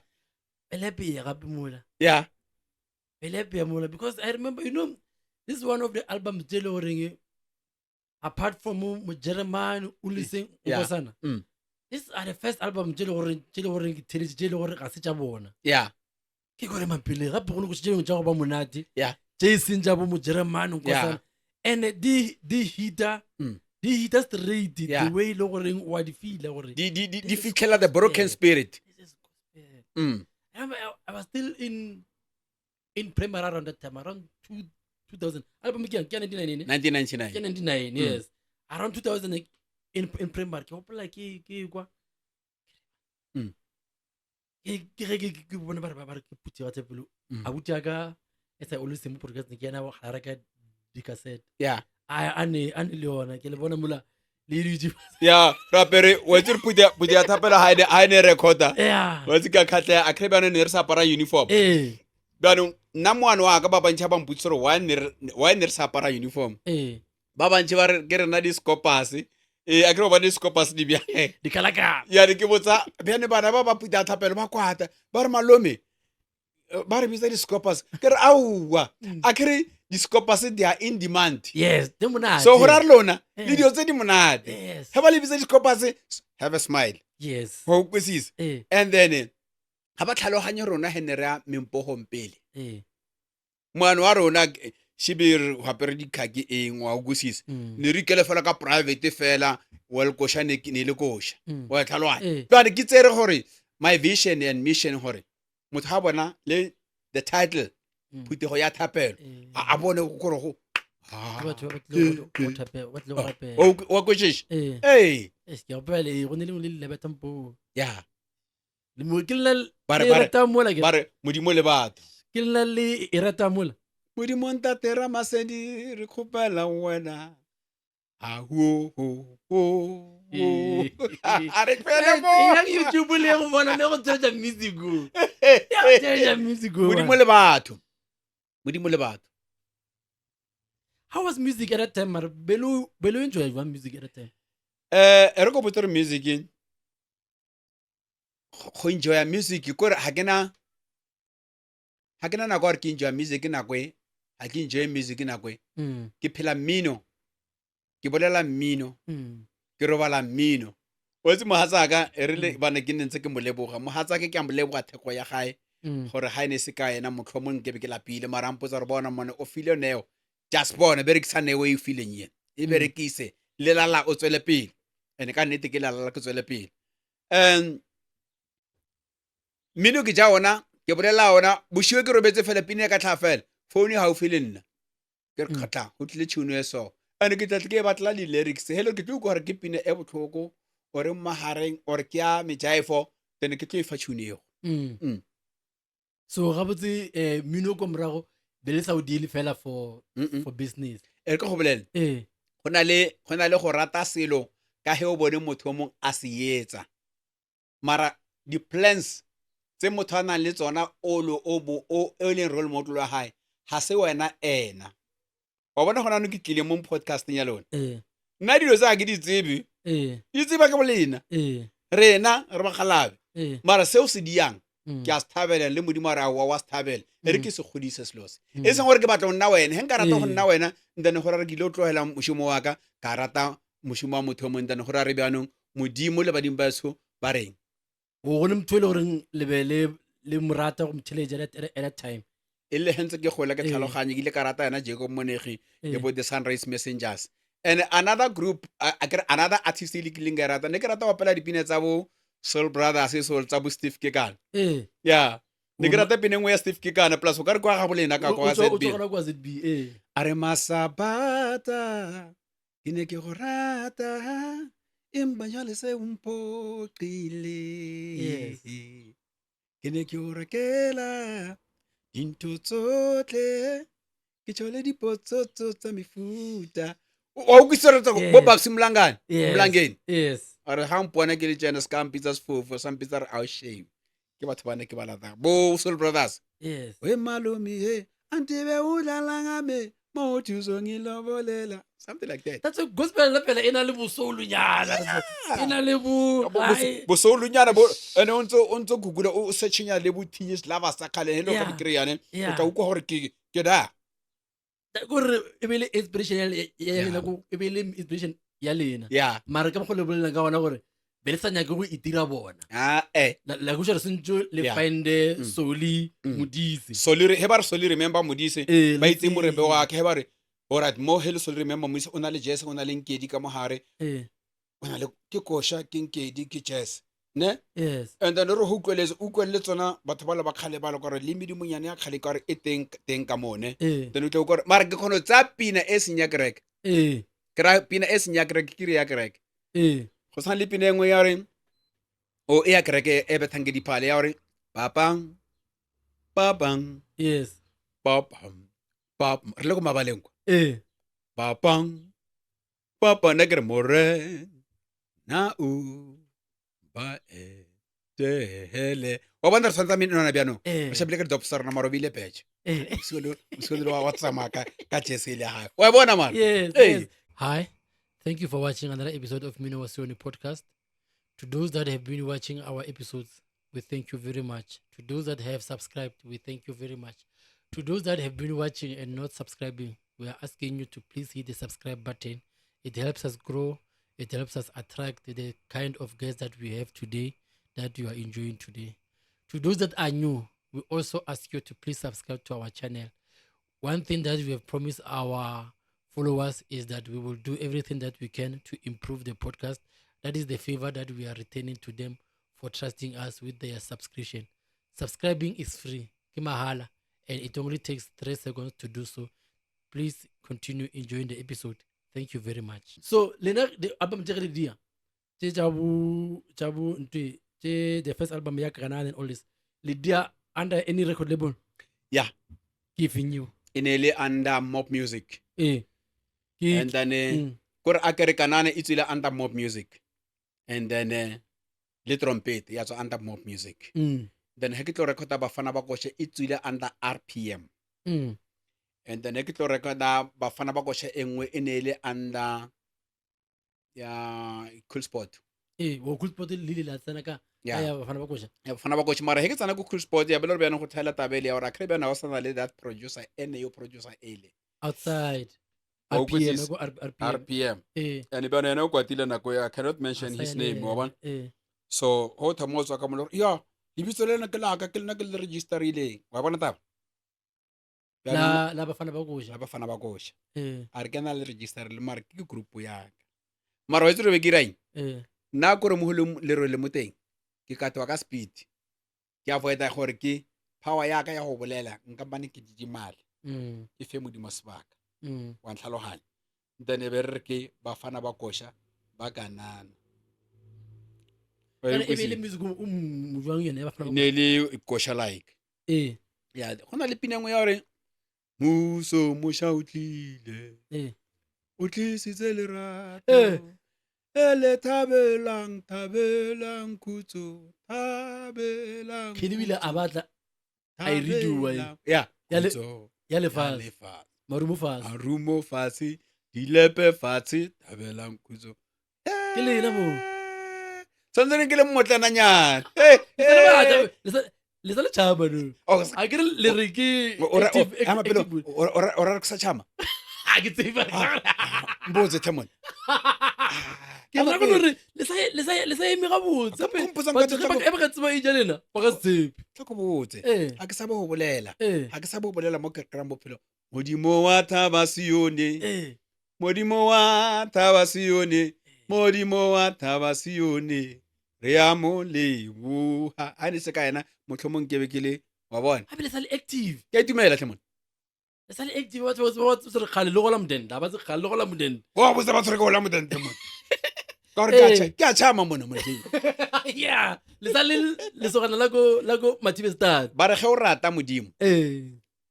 Elepi ya gapi mula. Yeah. Elepi ya mula, because I remember, this is one of the albums Jello Ringi. Apart from Jeremiah Ulising Ukosana. These are the first album Jello Ringi Jello Ringi Asichabona. Yeah. Kikore mampile gapi kuno kuchijelo nchako munati. Yeah. Jason Jabo mu Jeremiah Ukosana. And the hitter straight the way lowering what feel or the feel the broken spirit. I was still in primary around that time, around 2000. Album 1999. Yes. Around 2000 in primary. Ke hopola ke kwa ke bona ba ke puti wa tsepelo abuti aka as I always say mo podcast ke yana wa haraka di cassette. Yeah. Ane le yona ke le bona mola le YouTube. Yeah, rapere wa tsir puti thapela ha ne recorder. Yeah. Wa tsika khatla a khrebana ne re sa para uniform. Bano nna moano wa ka ba bantšha ba mputsoro wa ne re sa para uniform. Ba bantši ba re ke rena di scopers. A kre ba di scopers di bya. Di kalaka. Ya re ke botsa bjane bana ba puti thapela ba kwata ba re malome ba re bitsa di scopers ke re auwa a kre di scopers they are in demand. Yes, di monate. So hora re lona le dio tse di monate. Yes. Ha ba le bitsa di scopers have a smile. Yes. Ho kwesisa. And then ha ba tlhaloganye rona he ne re mempohong pele. Moano wa rona shibir hapere di khaki eng wa kwesisa. Ne re ikele fela ka private fela well kosha ne le kosha. Wa tlhaloganya. Ba re ke tsere gore my vision and mission gore motho ha bona le the title puti go ya thapelo a bone go re go wa kwesisa. Hey. Ke go pele go ne le lebeta mpo. Yeah. Le mo ke le rata mola ke. Bare modimo le batho. Ke le rata mola. Modimo ntate ra masedi re khopela wena. Ho. Are pele mo. Ya YouTube le go bona le go tsaya music go. Ya tsaya music go. Modimo le batho. How was music at that time? Belo enjoy one music at that time. Re go botsa music. Go enjoy music ko re ha kena na go re ke enjoy music na kwe. Ha ke enjoy music na kwe. Ke phela mmino. Ke bolela mmino. Ke robala mmino. O tse mohatsaka re le bana ke ntse ke moleboga. Mohatsaka ke a moleboga theko ya gae. Gore ha ene se ka yena motlhomong ke be ke lapile mara mpotsa re bona mone o feel neo. Just bona be re ke sa ne we feeling yen. E be re ke ise le lala o tswele pele. Ene ka nnete ke lala ke tswele pele. Mino ke ja ona ke bolela ona boshiwe ke robetse fela pine ka tlhafela phone ha o feel nna ke re khatla go tlile tšhono e so ane ke tlatla ke batla le lyrics hello ke tlo go re ke pine e botlhoko ore mahareng or ke ya mejaifo then ke tlo e fa tšhono eo. So ga botse mino ko morago be le sa o deal fela for business. Ke go bolela go na le go rata selo ka he o bone motho mong a se etsa mara di plans tse motho ana le tsona o leng role model wa hae ha se wena ena wa bona gona no ke tlile mo podcasting ya lona nna dilo tsa ke di tsebe di tseba ka bolena rena re ba galabe mara seo se diang ke a stabela le modimo ra wa stabela re ke se godise selos e seng gore ke batla nna wena he nka rata go nna wena ndane gore re dilo tlohela mošomo wa ka ka rata mošomo wa motho mo ndane gore re bjanong modimo le badimo ba so ba reng go ne mthole gore le be le morata go mtheleja at that time e le hentse ke gola ke Eh. tlhaloganye ke ile ka rata yana Jacob Monegi Eh. le bo the Sunrise Messengers. And another group another artist e le kileng ka rata ne ke rata bapela dipina tsa bo Soul Brothers Soul tsa bo Steve Kekana. Yeah, ne ke rata pina nngwe ya Steve Kekana plus o ka re kwa ga bolena ka kwa ZB. a re Masabata ke ne ke go rata empa jale se mphoqile ke ne ke o rekela dintho tsotlhe ke tshole dipotsotso tsa mefuta o utlwisisa bo Babs Mlangeni Yes. a re ha mpona ke le tsena ska mpitsa sefofo sa mpitsa re out shame ke batho ba ne ke ba lata bo Soul Brothers. Yes. We malumi he antibe udlala ngame mawuthi uzongilobolela something like that. That's a gospel la phela ena le bosolunyana ena le bo solunyana bo ene o ntse gugula o searching le bo teenage lovers sa khale hello ka dikreane o tla utlwa gore ke da gore e be le inspiration ya lena go e be le inspiration ya lena mara ke go le bolela ka bona gore be le sanya ke go itira bona la go share sentse le find Soli Modise Soli he ba re Soli remember Modise ba itse morebe wa ke he ba re alright mo hele Soli remember Modise o na le Jesse o na le Nkedi ka mohare o na le ke Kosha ke Nkedi ke Jesse ne yes and then re ho utlwele tsona batho ba le ba khale ba le gore le medimonyane ya khale ka re e teng ka mone then o tla go re mara ke khono tsa pina e senya kerek kra pina e senya kerek ke re ya kerek go sa le pina engwe ya re o e ya kereke e bethange dipale ya re papang yes papam re le go mabaleng kwa papang na ke re more na o ba hele wa bona re santsa mino na biano re shebile ke dopstar na marobile patch solo wa WhatsApp ka Jesse le ha wa bona man. Yes. Hi, thank you for watching another episode of Mino Wasioni podcast. To those that have been watching our episodes, we thank you very much. To those that have subscribed, we thank you very much. To those that have been watching and not subscribing, we are asking you to please hit the subscribe button. It helps us grow. It helps us attract the kind of guests that we have today, that you are enjoying today. To those that are new, we also ask you to please subscribe to our channel. One thing that we have promised our followers is that we will do everything that we can to improve the podcast. That is the favor that we are returning to them for trusting us with their subscription. Subscribing is free, kimahala, and it only takes 3 seconds to do so. Please continue enjoying the episode. Thank you very much. So, Lena, the album dia, the first album ya Kanan and all this, Lydia under any record label? Yeah, giving you inele under Mob Music. And then kore akere Kanane itsile under Mob Music. And then le trumpet ya tswa under Mob Music. Then he ke tlo recorda Bafana Bakoshe itsile under RPM. And then he ke tlo recorda Bafana Bakoshe engwe enele under ya Cool Spot. Wo Cool Spot le la tsena ka ya Bafana Bakoshe. Ya Bafana Bakoshe mara he ke tsana go Cool Spot ya belo bana go thela tabele ya ora kre bana wa sana le that producer ene yo producer ele outside RPM. And bana ene o kwatile nako ya cannot mention his name wa bona. So ho thamotsa ka moloro ya lebitso le nna ke la ka ke lena ke le register ile wa bona taba la Bafana Bakoshe Bafana Bakoshe a re kana le register le mara ke group ya ka mara wa itse re be ke rain nna go re mo le re le moteng ke katwa ka speed ke avoida gore ke power ya ka ya go bolela nka bane ke dijimale ke fe modimo sebaka wa ntlhalohanya then e be re ke Bafana Bakoshe ba kanana e be le music o mo jwang yone ya Bafana ne le Kosha like ya gona le pina engwe ya gore muso mo shautlile o tlisitse lerato ele tabelang khutso tabelang ke lebile a batla I redo ya le fa marumo fasi dilepe fasi tabelang khutso ke lena mo santsane ke le mmotlana nyana le sa le chama no a ke le re ke ora re sa chama a ke tseba mboze themon ke ra go re le sa eme ga botse Ka mpompotsa nka batho ba ka tseba e jalena ba ka tshepe tla go botse Eh. ha ke sa bo go bolela Eh. ha ke sa bo bolela mo ke kram bophelo modimo wa thaba sione eh modimo wa thaba sione modimo wa thaba sione re a mo leboha a ne se ka ena motlhomong ke be ke le wa bona ha bele sa le active ke a itumela hle mona le sa le active batho ba se re khale le go la modende ba se khale le go la modende wa botsa ba tshwere ke go la modente mona ka gore ke a tšhama mona modimo yeah le sa le sogana la go Mathibe Stad ba re ge o rata modimo eh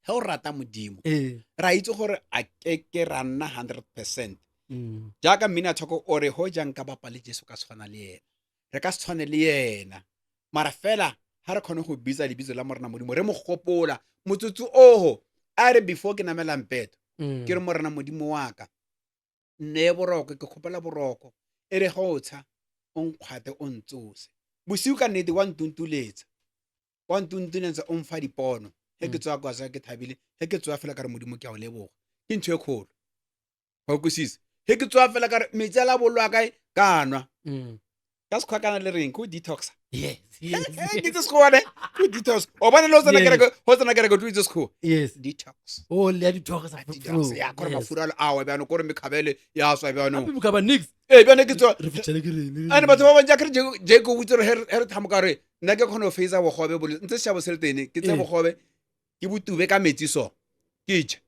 ge o rata modimo eh ra itse gore a ke ra nna 100% mm jaaka Mminathoko o re ho jang ka bapa le Jesu ka tshwana le yena re ka se tshwane le yena mara fela ha re kgone go bitsa lebitso la morena modimo re mo gopola motsotso oho a re before ke namela mpeto ke re morena modimo wa ka nne boroko ke kgopela boroko e re go tsha o nkgwate o ntsose bosiu ka nnete wa ntuntuletsa o mfa dipono he ke tswa kwa ke thabile he ke tswa fela ka re modimo ke a o leboga ke ntho e kgolo ga o kwisisa he ke tswa fela ka re metsi a la bolwa kae ka nwa ka se khwakana le reng ko detox yes ke tse sekgoane ko detox o bona le ho tsena kereke o itse sekgowa yes detox oh le di talk sa detox ya kore mafura a wa bjano kore mekhabele ya swa bjano happy ka ba nix bjane ke tswa re fitshele ke re ane batho ba bantja kere je go witse re re thamoka re nna ke khona go face bogobe bole ntse se bo seletene ke tse bogobe ke botube ka metsi so ke tša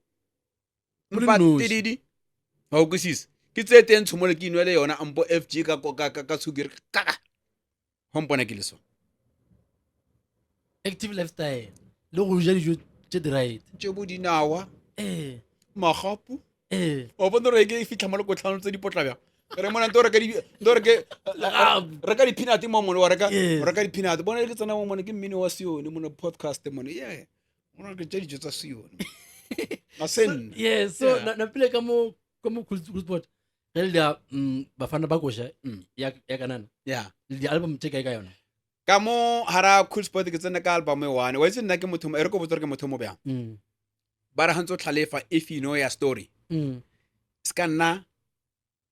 mpa tididi ha o kwisisa ke tse teng tshomole ke inwele yona ampo FG ka tshukiri kaka hompona ke le so active lifestyle le go ja dijo tse di right tše bodinawa magapu eh o bona re ke fitla mo le kotlhano tse dipotla bja re mona ntore ke reka di-peanut mo mone wa reka di-peanut bona ke tsena mo mone ke mmino wa Sione mone podcast mone ye ona ke tše dijo tsa Sione a sen yes so na pile ka mo cool sport re le bafana ba kosha ya kanana ya di album tse kae ka yona ka mo hara Cool Sport ke tsena ka album e one wa itse nna ke motho e re ko botsa ke motho mo bjang ba re hantse tlhalefa if you know your story ska nna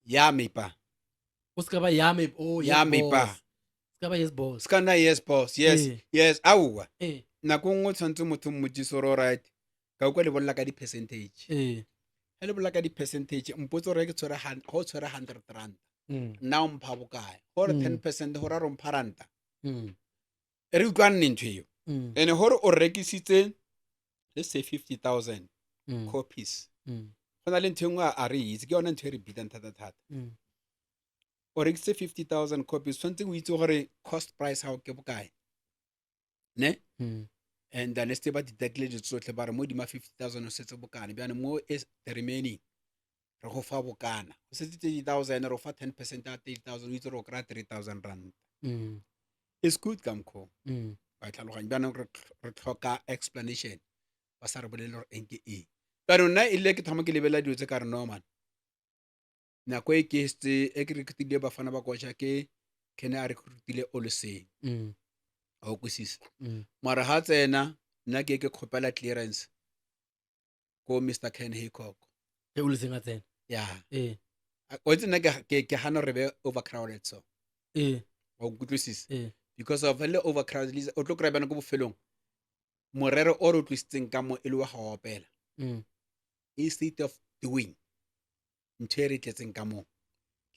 ya mepa o ska ba ya me oh ya mepa ska ba yes boss ska nna yes boss yes aua eh nako nngwe tshwantse motho mmotšiso ro right ka ukwa le bolla ka di-percentage eh he le bolla ka di-percentage mpotse gore ke tshwere go tshwere 100 rand nna o mpha bokae gore 10% gore re mpha ranta re utlwanne ntho eo ene gore o rekisitse let's say 50,000 copies go na le ntho engwe a re itse ke yona ntho e re bitang thata o rekisitse 50,000 copies tshwanetse o itse gore cost price ha o ke bokae ne and then ste ba di-declare tsotlhe ba re mo dima 50,000 o setse bokana bjane mo the remaining re go fa bokana o setse 30,000 re go fa 10% ya 30,000 o itse re o kry-a 3,000 rand it's good ka mkho ba tlhaloganya bjane re tlhoka explanation ba sa re bolele gore enke e pero nna ile ke thama ke lebela dilo tse ka re no man nako e ke se e ke rekitile bafana ba kwasha ke ne a recruitile Olseng a o kwisisa mara ha tsena nna ke kgopela clearance ko Mr Ken Haycock e o le senga tsena ya o itse nna ke hana re be overcrowded so o kwisisa because of the overcrowded o tlo kry bana go bofelong morero o re twisitseng ka mo e le wa ga opela instead of doing nthere tletseng ka mo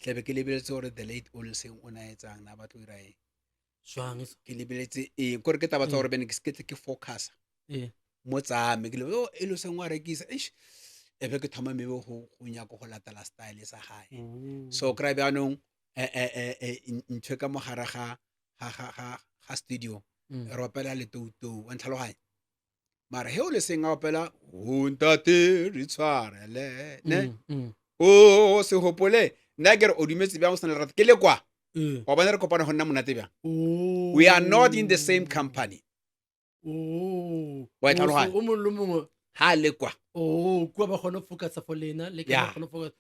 tlebe ke lebeletse gore the late Olseng o na etsang na batho ira e swang ke lebeletse gore ke tabatsa gore bene ke focus mo tsame ke lebo Olseng wa rekisa ebe ke thoma mebe go nyaka go latela style sa hae so kry byanong ntwe ka mogara ga studio re opela le toutou wa ntlhaloganya mara he Olseng a opela o ntate re tshwarele ne o se hopole nna ke re o dumetse bjang o sana le rata ke le kwa wa bona re kopana go nna monate bjang we are not in the same company wa tlhaloganya o mongwe le mongwe ha le kwa kwa ba kgone focus for lena le ka kgone focus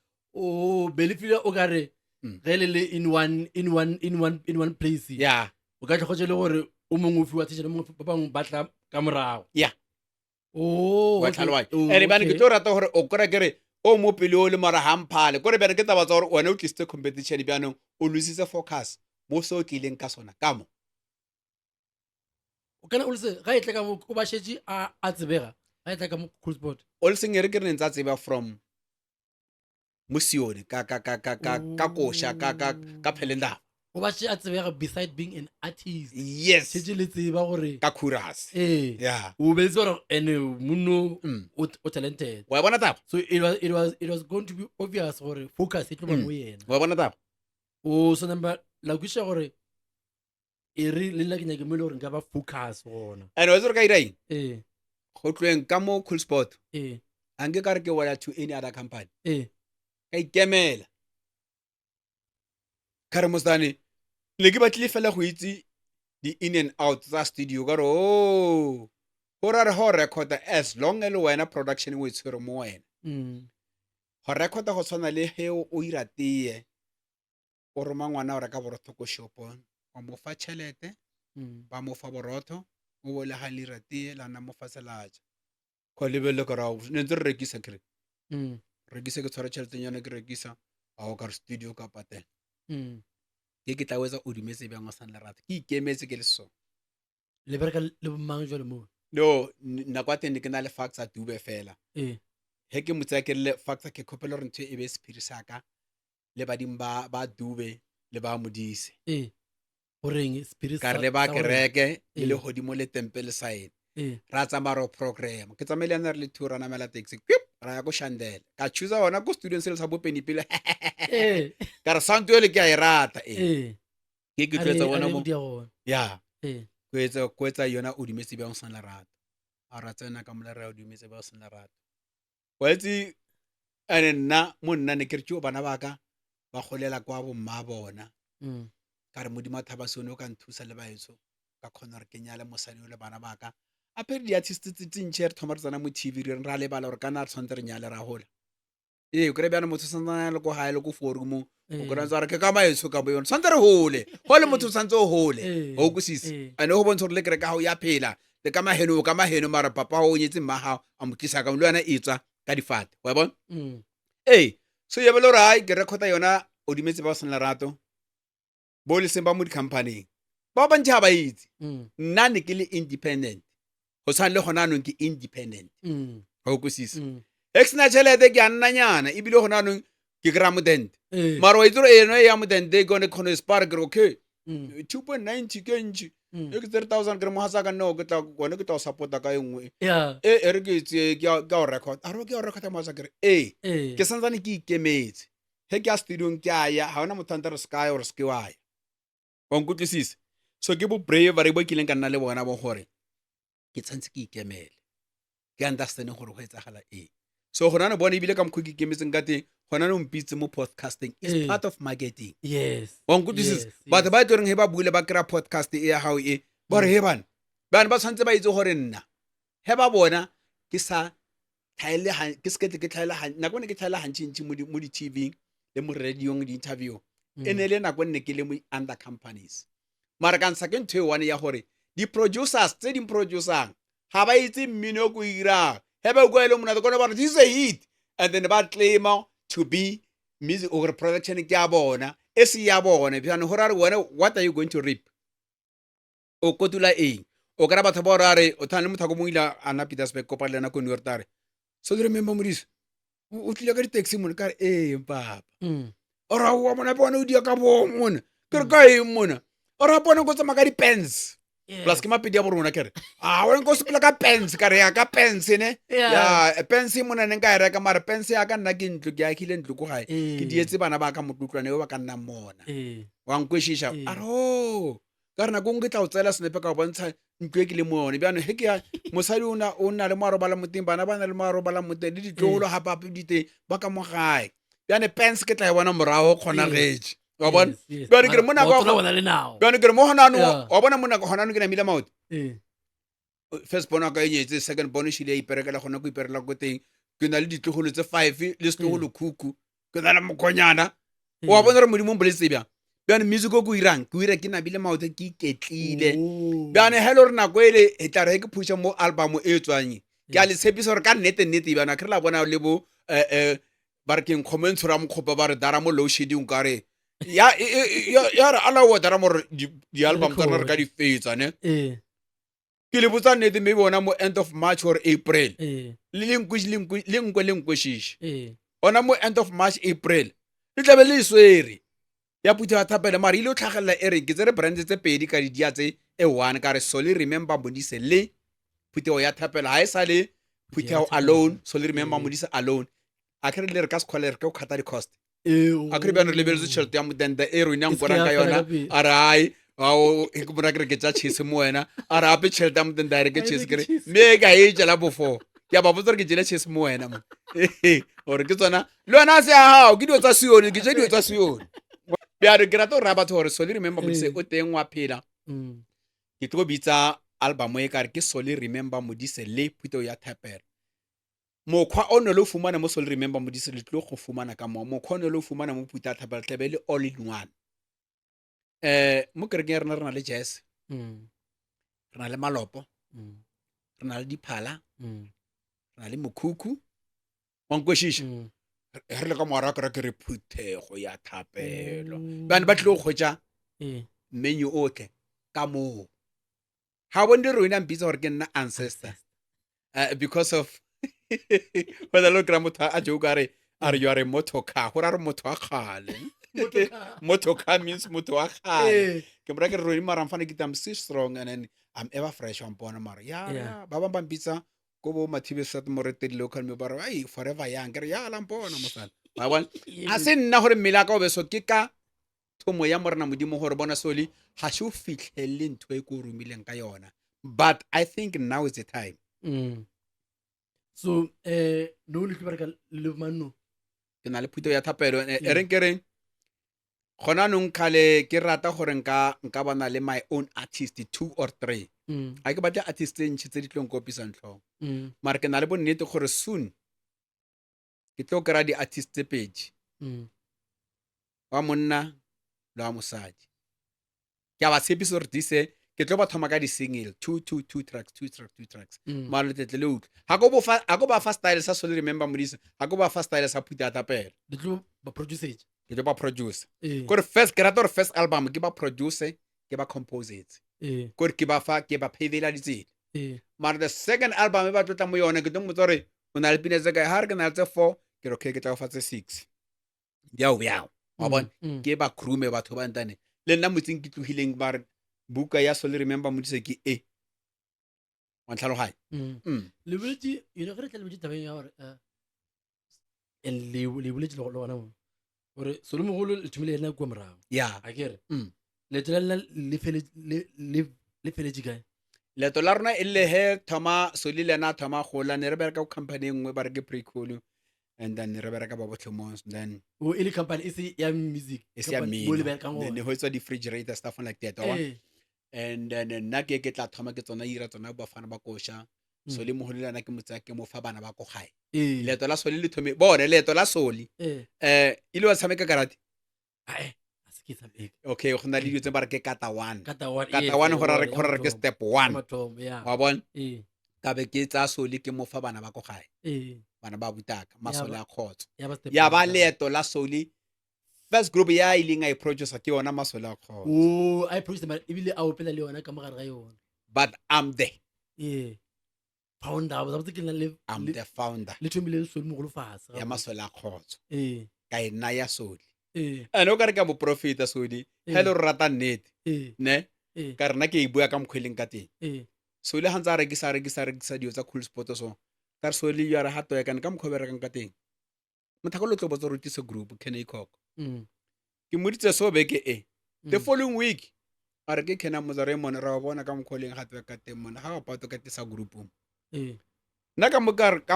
belifile o ka re ge le in one place ya o ka tlhogo le gore o mongwe o fiwa attention mo ba bang batla ka morago ya wa tlhaloganya ere bana ke tlo rata gore o kora kere o mo pele o le mara hamphale kore bana ke taba tsa gore wena o tliste competition bjanong o lositse focus mo se o tlileng ka sona ka mo o kana o le se ga e tle ka mo o ba shetse a tsebega ga e tle ka mo Cool Sport o le sengere ke re ntse a tseba from Musione ka kosha ka phelendaba o ba a tsebega beside being an artist yes shetse le tseba gore ka Kuras yeah o be tsora ene munno o talented wa bona taba so it was going to be obvious gore focus e tlo ba mo yena wa bona taba o so number la kwisha gore e re le la ke nyake mo le gore nka ba focus gona and wa tsore ka iraing go eh tlweng ka mo Cool Sport ange ka re ke wala to any other company ka ikemela ka re mosane le ke batlile fela go itse di in and out tsa studio ka re o gore re ho record as long as wena production o itshwere mo wena go record go tshwana le he o ira tee o roma ngwana o reka borotho ko shopong o mo fa tšhelete ba mo fa borotho o bole ha le ira tee lana mo fa selaja go lebelle ka ra ne ntse re rekisa kere rekisa ke tshwara tšhelete nyana ke rekisa a o ka studio ka patela ke tla wetsa o dimetse bjang o san lerata ke ikemetse ke le so le bereka le mang jwa le mo no nako a teng ke na le fax a dube fela he ke motse ke le fax ke khopela re ntse e be spirit saka le bading ba dube le ba modise goreng spirit ka re ba kereke le hodimo le temple sign ra tsamaro program ke tsamaile re le tour ana mela taxi ra ya go Shandela ka choose ona go students le sa bopeni pele ka re sound yo le ke a irata ke tletsa bona mo ya go etsa yona o dimetse bjang sana rata a ra tsena ka molera o dimetse ba sana rata wa itse ene nna monna ne ke re tšo bana baka ba golela kwa bo mma bona ka re modimo thaba sone o ka nthusa le baetso ka khona re kenyale mosadi o le bana baka a pere di artist tse ntšhe re thoma re tsena mo TV re ra le bala gore kana re tshwantse re nyale ra hola o kry bjana motho santse le ko hae le ko forum o kry ntse re ke ka maetso ka bo yona santse re hole go le motho santse o hole o kwisise ane go bontsha gore le kere ka hao ya phela le ka maheno mara papa o nyetse mma hao a motlisa ka le yona e tswa ka difate wa bona so ye belo rai ke recorda yona o dimetse ba sena lerato bo le semba mo di company ba ba ntse ba itse nna ne ke le independent go tshwana le gona no ke independent go kwisise exna chelete ke annanyana e bile gona no ke kra modent mara wa itse eno ya modent de gone khone spark okay 2.90 ke ntši e ke 3000 ke mo hasa ka no ke tla gone ke tla supporta ka engwe e re ke tse ke o record a ro ke o record mo sa kere ke santsane ke ikemetse he ke a studio ke aya ha ona mothanta re sky or ski wa ya o nkutlisise so ke bo brave re bo kileng ka nna le bona bo gore ke tsantse ke ikemele ke understand gore go etsagala so gona ne bona ibile ka mkhwe ke ikemetseng ka teng gona no mpitse mo podcasting is part of marketing o nkutlisise batho ba tsoreng he ba bule ba kra podcast e ya hao bore he bana ba tshwantse ba itse gore nna he ba bona ke sa thaile ke skete ke thaila nna go ne ke thaila hantšintši mo di TV le mo radio di interview ene le nako nne ke le mo under companies mara kan sa ke ntwe one ya gore di producers tse di producers ha ba itse mmino go ira he ba go ile mona go bona this is a hit and then ba claim to be music or production ke ya bona esi ya bona bjana hora re wena what are you going to reap o kotula o kara batho ba rare o thana motho go mo ila ana Petersburg kopa le na ko New York tare so do remember modis o tlile ka di taxi mo ka re papa ora wa mona bona o dia ka bo mona ke re ka mona ora bona go tsama ka di pens plus ke mapedi ya borona kere wa go sepela ka pens ka re ya ka pens ne ya pens mona ne nka reka mara pens ya ka nna ke ntlo ke akile ntlo go gae ke dietse bana ba ka motlutlwane o ba ka nna mona wa nkweshisha aro ka rena go ngitla o tsela senepe ka bontsha ntlo ke le mone bjano he ke ya mosadi o na le marobala moteng bana ba na le marobala moteng le ditlogolo hapa dite ba ka mo gae bjane pens ke tla bona morago khona getse wa bona bjane ke mona go bjane ke mo hona no wa bona mona go hona no ke na mila maut first bona ka yetse second bona shile iperekela gona go iperela go teng ke na le ditlogolo tse 5 le setlogolo khuku ke na le mokonyana wa bona re modimo mboletse bjang bjane music go irang go ira ke na bile maut ke iketlile bjane hello re na go ele e tla re ke phusha mo album e tswang ke a le tshepiso re ka nnete bjana ke la bona le bo ba re keng comments ra mokgopa ba re dara mo low shedding ka re ya re alawa dara mo di album tsana re ka di fetsa ne ke le botsa nnete maybe ona mo end of March or April le nkwe ona mo end of March April le tlabe le swere ya Phuthi ya Thapelo mara ile o tlhagelela ere ke tsere brand tse pedi ka dia tse e one ka re Solely Remember Modise le Phuthi ya Thapelo ha e sa le Phuthi alone Solely Remember Modise alone a kere le re ka sekgole re ka o khata di cost a kere bana le beletse tšhelete ya modende e rona nkora ka yona a re hai e ke bona kere ke tsa chese mo wena a re ape tšhelete ya modende a re ke chese kere me ka e jela bofo ya ba botsa re ke jele chese mo wena mo ore ke tsona le wena se ha o ke dio tsa sione ke je dio tsa sione bja re ke rata gore ra batho gore Solely Remember Modise o teng wa phela ke tlo bitsa album e ka re ke Solely Remember Modise le Phuthi ya Thapelo mokgwa o ne le fumana mo Solely Remember Modise le tlo go fumana ka mo mokgwa o ne le fumana mo Phuthi ya Thapelo tlebe le all in one mo kerekeng rena rena le jazz rena le malopo rena le diphala rena le mokhukhu wa nkweshisha re le ka moara ka re Phuthego ya Thapelo bana ba tlo khotsa menu otle ka mo ha bonde rona mbitsa gore ke nna ancestor because of whether lo kra motho a joke are you are a motoka go ra re motho a khale motoka means motho wa khale ke mra ke rona mara mfana ke tam so strong and then I'm ever fresh on bona mara ya ba ba mbitsa go bo Mathibe Sat Moretedi local me bara ai forever young ke ya la mpona mosala ba bona a se nna gore mmela ka o beso ke ka thomo ya morena modimo gore bona Soli ha se o fitlhelle ntho e go rumileng ka yona but I think now is the time so no le ka le manno ke na le Phuthi ya Thapelo e reng ke reng gona nong khale ke rata gore nka bana le my own artist 2 or 3 a ke batla artist tse ntšhi tse di tlong kopisa ntlhong mara ke na le bonnete gore soon ke tlo kry-a di-artist tse pedi wa monna le wa mosadi ke a ba tshepisa gore dise ke tlo ba thoma ka di-single two tracks mara letetle le utlwe ha ko ba fa style sa Solely Remember Modise ha ko ba fa style sa Phuthi ya Thapelo le tlo ba produce ke tlo ba produce gore first ke rata gore first album ke ba produce ke ba compose gore ke ba phevela ditsela mara the second album e ba tlotla mo yone ke tlo mmotsa gore o na le pina tse kae ha re ke na le tse 4 ke re okay ke tla go fa tse 6 yao wa bona ke ba krume batho ba ntane le nna motsing ke tlogileng ba re buka ya Solely Remember Modise ke wa tlhaloganya le boletse yone re tla le boletse tabeng ya gore le boletse le gona mo gore Solomogolo le thumile ena kwa morago ya a kere le tlela le feletse kae leto la rona e le he thoma Solly lena thoma gola ne re bereka go company engwe ba re ke Precool and then re bereka ba botlhe mo then o ile company e se ya music e se ya mmino ne ho etswa di-refrigerator stuff like that and then nna ke tla thoma ke tsona ira tsona ba fana ba kosha Solly mogolo lena ke motsa ke mo fa bana ba go gae leto la Solly le thome bone leto la Solly ile wa tshameka karate okay go na le dilo tse ba re ke kata 1 go ra re ke step 1 wa bona ka be ke tsa Solly ke mo fa bana ba go gae bana ba butaka Masole a khotso ya ba leeto la Solly first group ya ileng a producer ke yona Masole a khotso I producer but ebile a opela le yona ka mogare ga yona but I'm there founder ba botse ke nna le I'm the founder le thomile Solly mogolo fase ya Masole a khotso ka ena ya Solly ene o ka re ka mo profita Solly hello rata nnete ne ka rena ke e bua ka mkhweleng ka teng Solly ha ntse a rekisa dio tsa Cool Spot so ka Solly ya re hato ya kana ka mkhwebera ka nka teng mothakolo tlo botsa re tse group Kenny Cock ke moditse so beke the following week a re ke Kenna Mozaremon ra bona ka mkhweleng hato ka teng mona ha ba pato ka tsa group nna ka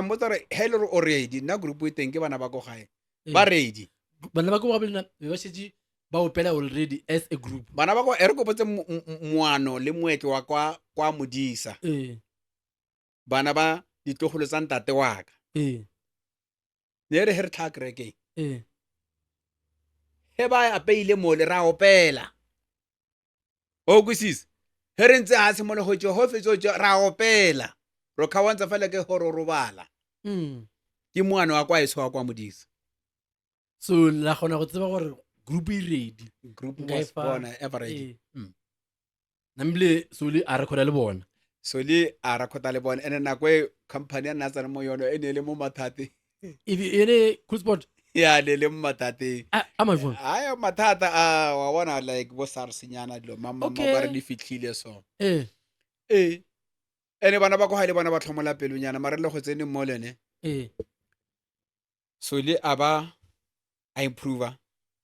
motsa re hello already na group e teng ke bana ba go gae ba ready bana ba go ba bena ba shetse ba opela already as a group bana ba go ere go botse moano le moetlo wa kwa Modisa bana ba ditlogolo tsa ntate wa ka ne re tlha kereke he ba apeile mo le ra opela o kwisisa he re ntse ha se mo le go tjo ho fetso ra opela ro khawanza fela ke horo robala ke moano wa kwa eso wa kwa Modisa so la gona go tseba gore group e ready group Nka was efa- bona average namile sole a recorda le bona so le a rakota le bona ene nako e company ya natsana mo yona e ne le mo mathate ene cool sport ya le mo mathate a mafung aya mathata a wa bona like bo SARS nyana dilo mama mo Okay. ba re di fitlhile so eh ene bana ba go ga le bona ba tlhomola pelo nyana mara le go tsene mo lene so le a ba a improve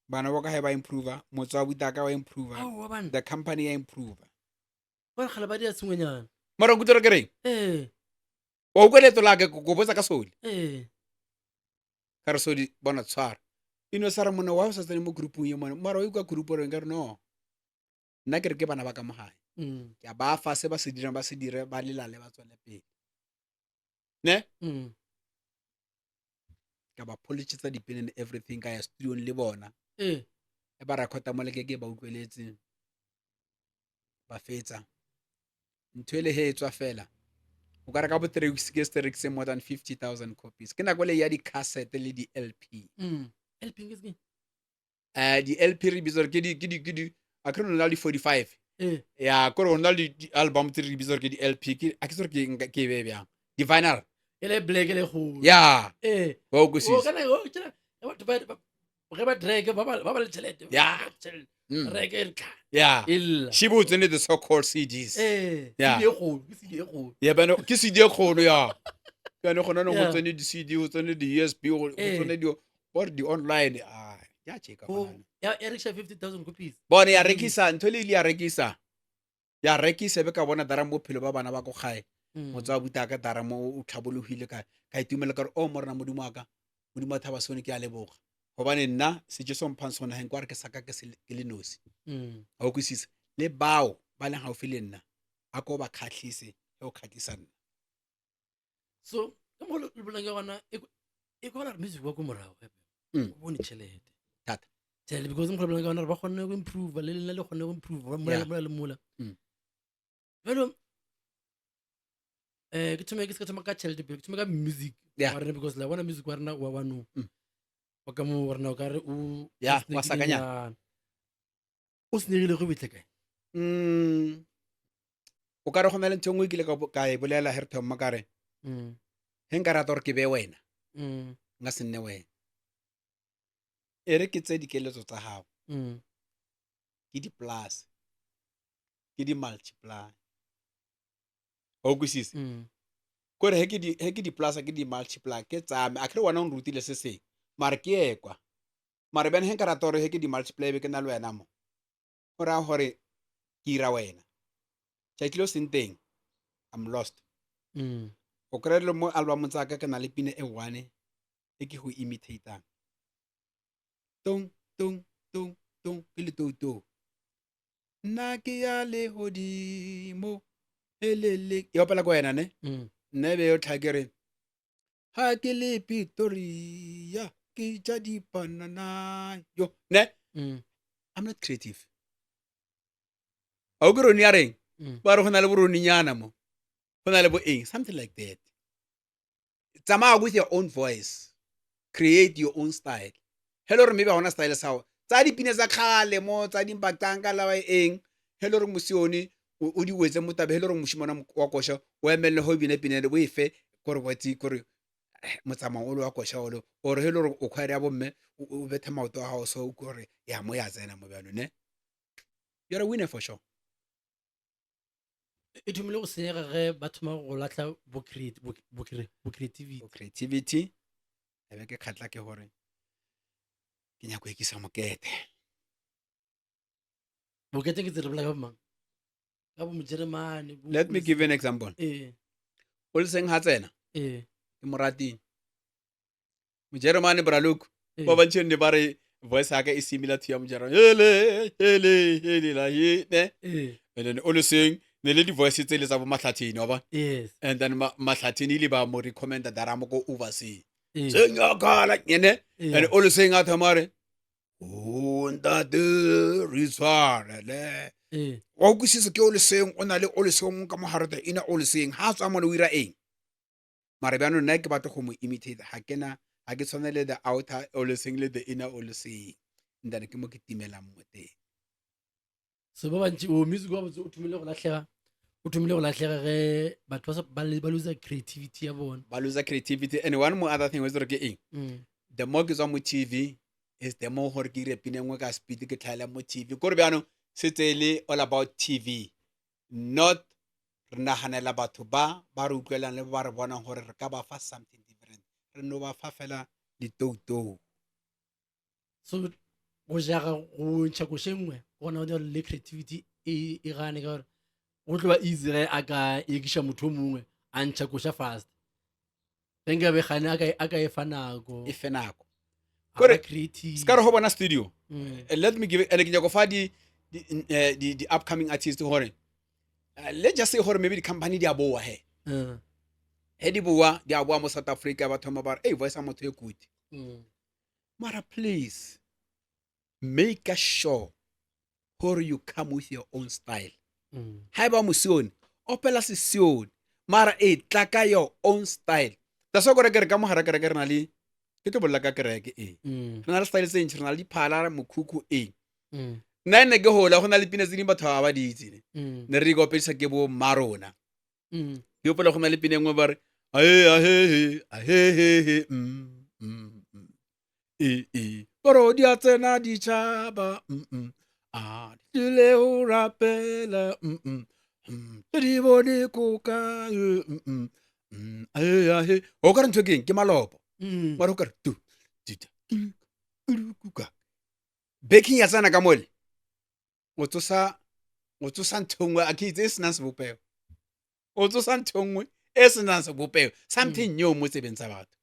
bana ba ga ba improve motso wa butaka wa improve wa bana the company ya improve ba gala ba di a tsengwenyana mara go tsere kereng wa go leto la ke go botsa ka soli ka re soli bona tshwara ino sa re mona wa sa tsene mo groupung ye mona mara o ka group re ngare no nna ke re ke bana ba ka mogae ke ba fa se ba se dirang ba se dire ba lelale ba tswela pele ne ka ba polish tsa dipene and everything ka ya studio le bona e ba rakota mo ke ba utlweletse ba fetsa ntwele he tswa fela o ka re ka bo 3 weeks ke sterix more than 50,000 copies ke nako le ya di cassette le di LP LP ke di LP re bizor ke di a kre no di 45 ya ko ro na di album tse re bizor ke di LP ke a ke sore ke be bya di vinyl ele black ele go ya wa go o sisa kana o tsela ba ba drag ba ba le tšhelete Ya. reke ya illa she boots in the so called CDs Ya. CD e go ya bana ke CD e kgolo ya kana gona no go Yeah. tsene di CD go tsene di USB go tsene di or di online ya cheka gona ya reksha 50,000 copies bona ya rekisa ntho le ya rekisa be ka bona dara mo phelo ba bana ba go gae motso wa butaka dara mo o tlhabologile ka itumela ka re o morena modimo aka modimo a thaba sone ke a leboga gobane nna se je so mphang sona heng kwa re ke saka ke le nosi a o kwisisa le bao ba le gaufi le nna a ko ba khatlhise o khatlisa nna so ka mo le bolanga gona e kola music wa go morago Mm. o bone tšhelete Thata. tšhelete because mo bolanga gona ba kgonne go improve le lena le kgonne go improve ba Yeah. mola le mola Mm. pero ke thoma ka tšhelete pele ke thoma ka music Yeah. wa rena because la bona music wa rena wa no Mm. wa ka mo wa rena o ka re o Yeah, o wa sakanyana. o senyegile go betle kae o ka re go na le ntho ngwe ke le ka e bolela hertom makare he nka rata gore ke be wena nga se nne wena e re ke tse dikeletso tsa gago ke di plus ke di multiply o kwisisa kore he ke di plus ke di multiply ke tsame a kre wana o nrutile se seng mare ke ekwa mare bene he nka rata gore he ke di multiply be ke na le wena mo go raya gore ke ira wena tšhatlhile seng teng I'm lost o kry le mo album tsa ka ke na le pine e one e ke go imitatang tong tong tong tong ke le tou nna ke ya le godimo elele e opela ko wena ne nna ebe yo tlhakere ha ke le Pretoria ke ja dipanana yo ne I'm not creative a o ke roni ya reng ba re go na le boroni nyana mo go na le bo eng something like that tsamaya with your own voice create your own style hello re maybe hona style sao tsa dipine tsa kgale mo tsa dimpactang ka lawa eng hello re mosione o di wetse mo tabe hello re moshimana wa kosha o emelle ho bine pine le boife gore botsi gore motsamao o le wa kosha o le or hello re o khware ya bomme o bethe maoto a go so gore ya mo ya tsena mo bano ne you're a winner for sure e thomile go senyega ge ba thoma go latla bo creativity creativity ebe ke khatla ke gore ke nyako e kisa mokete bokete ke tsere bola ka mang ka bo mojeremane let me give you an example o le seng ha tsena ke morati mojeremane braluk ba bantšhe ne ba re voice ya ka e similar to ya mojeremane hele la ye ne and then o le seng ne le di voice tse le tsa bo mahlathini wa ba and then mahlathini le ba mo recommenda daramo go oversee senyakala nyene and o le seng a thamare o ntate re tshwarele wa utlwisisa ke o le seng o na le o le seng ka moharata ina o le seng ha tswa mo le o ira eng mare bjano nna ke batla go mo imitate ha kena a ke tshwane le the outer oloseng le the inner oloseng ndane ke mo ke timelang mo teng. So ba bantši o music wa botse o thomile go latlhega ge batho ba lose creativity ya bona, ba lose creativity. And one more other thing was ke eng, the more ke tswa mo TV is the more gore ke ire pina engwe ka speed ke tlhaela mo TV kore bjano setse le all about TV, not re naganela batho ba re utlwelang le ba re bonang gore re ka ba fa something different, re no ba fa fela ditoutou. so go jaga go ntšha košengwe gona go le creativity e gane ka gore go tlo ba easy ge a ka ekiša motho o mongwe a ntšha koša fast ge nkabe gane a ka e fa nako E fe nako kore creative ska re go bona studio. Let me give it, and ke nyako fa di upcoming artists gore let's just say gore maybe the company di a boa he di boa mo South Africa ba thoma ba re voice ya motho e kuti, mara please make sure gore you come with your own style. Ha ba mosione opela sesione mara tla ka your own style. That's why gore ke re ka mo hara ke re na le ke tlo bolla ka kereke re na le style tse ntšhi, re na le diphala mokhukhu nna ne ke hola go na le pina tse dingwe batho ba di itse ne re ikopedisa ke bo Marona. Ke opela go na le pina engwe ba re pero di a tsena ditšhaba a di le ho rapela di bone koka o ka re ntho keng ke malopo mara o ka re baking ya tsena ka mole o tsosa nthongwe a ke itse e senang sebopego, o tsosa nthongwe e senang sebopego, something new mo tsebeng tsa batho.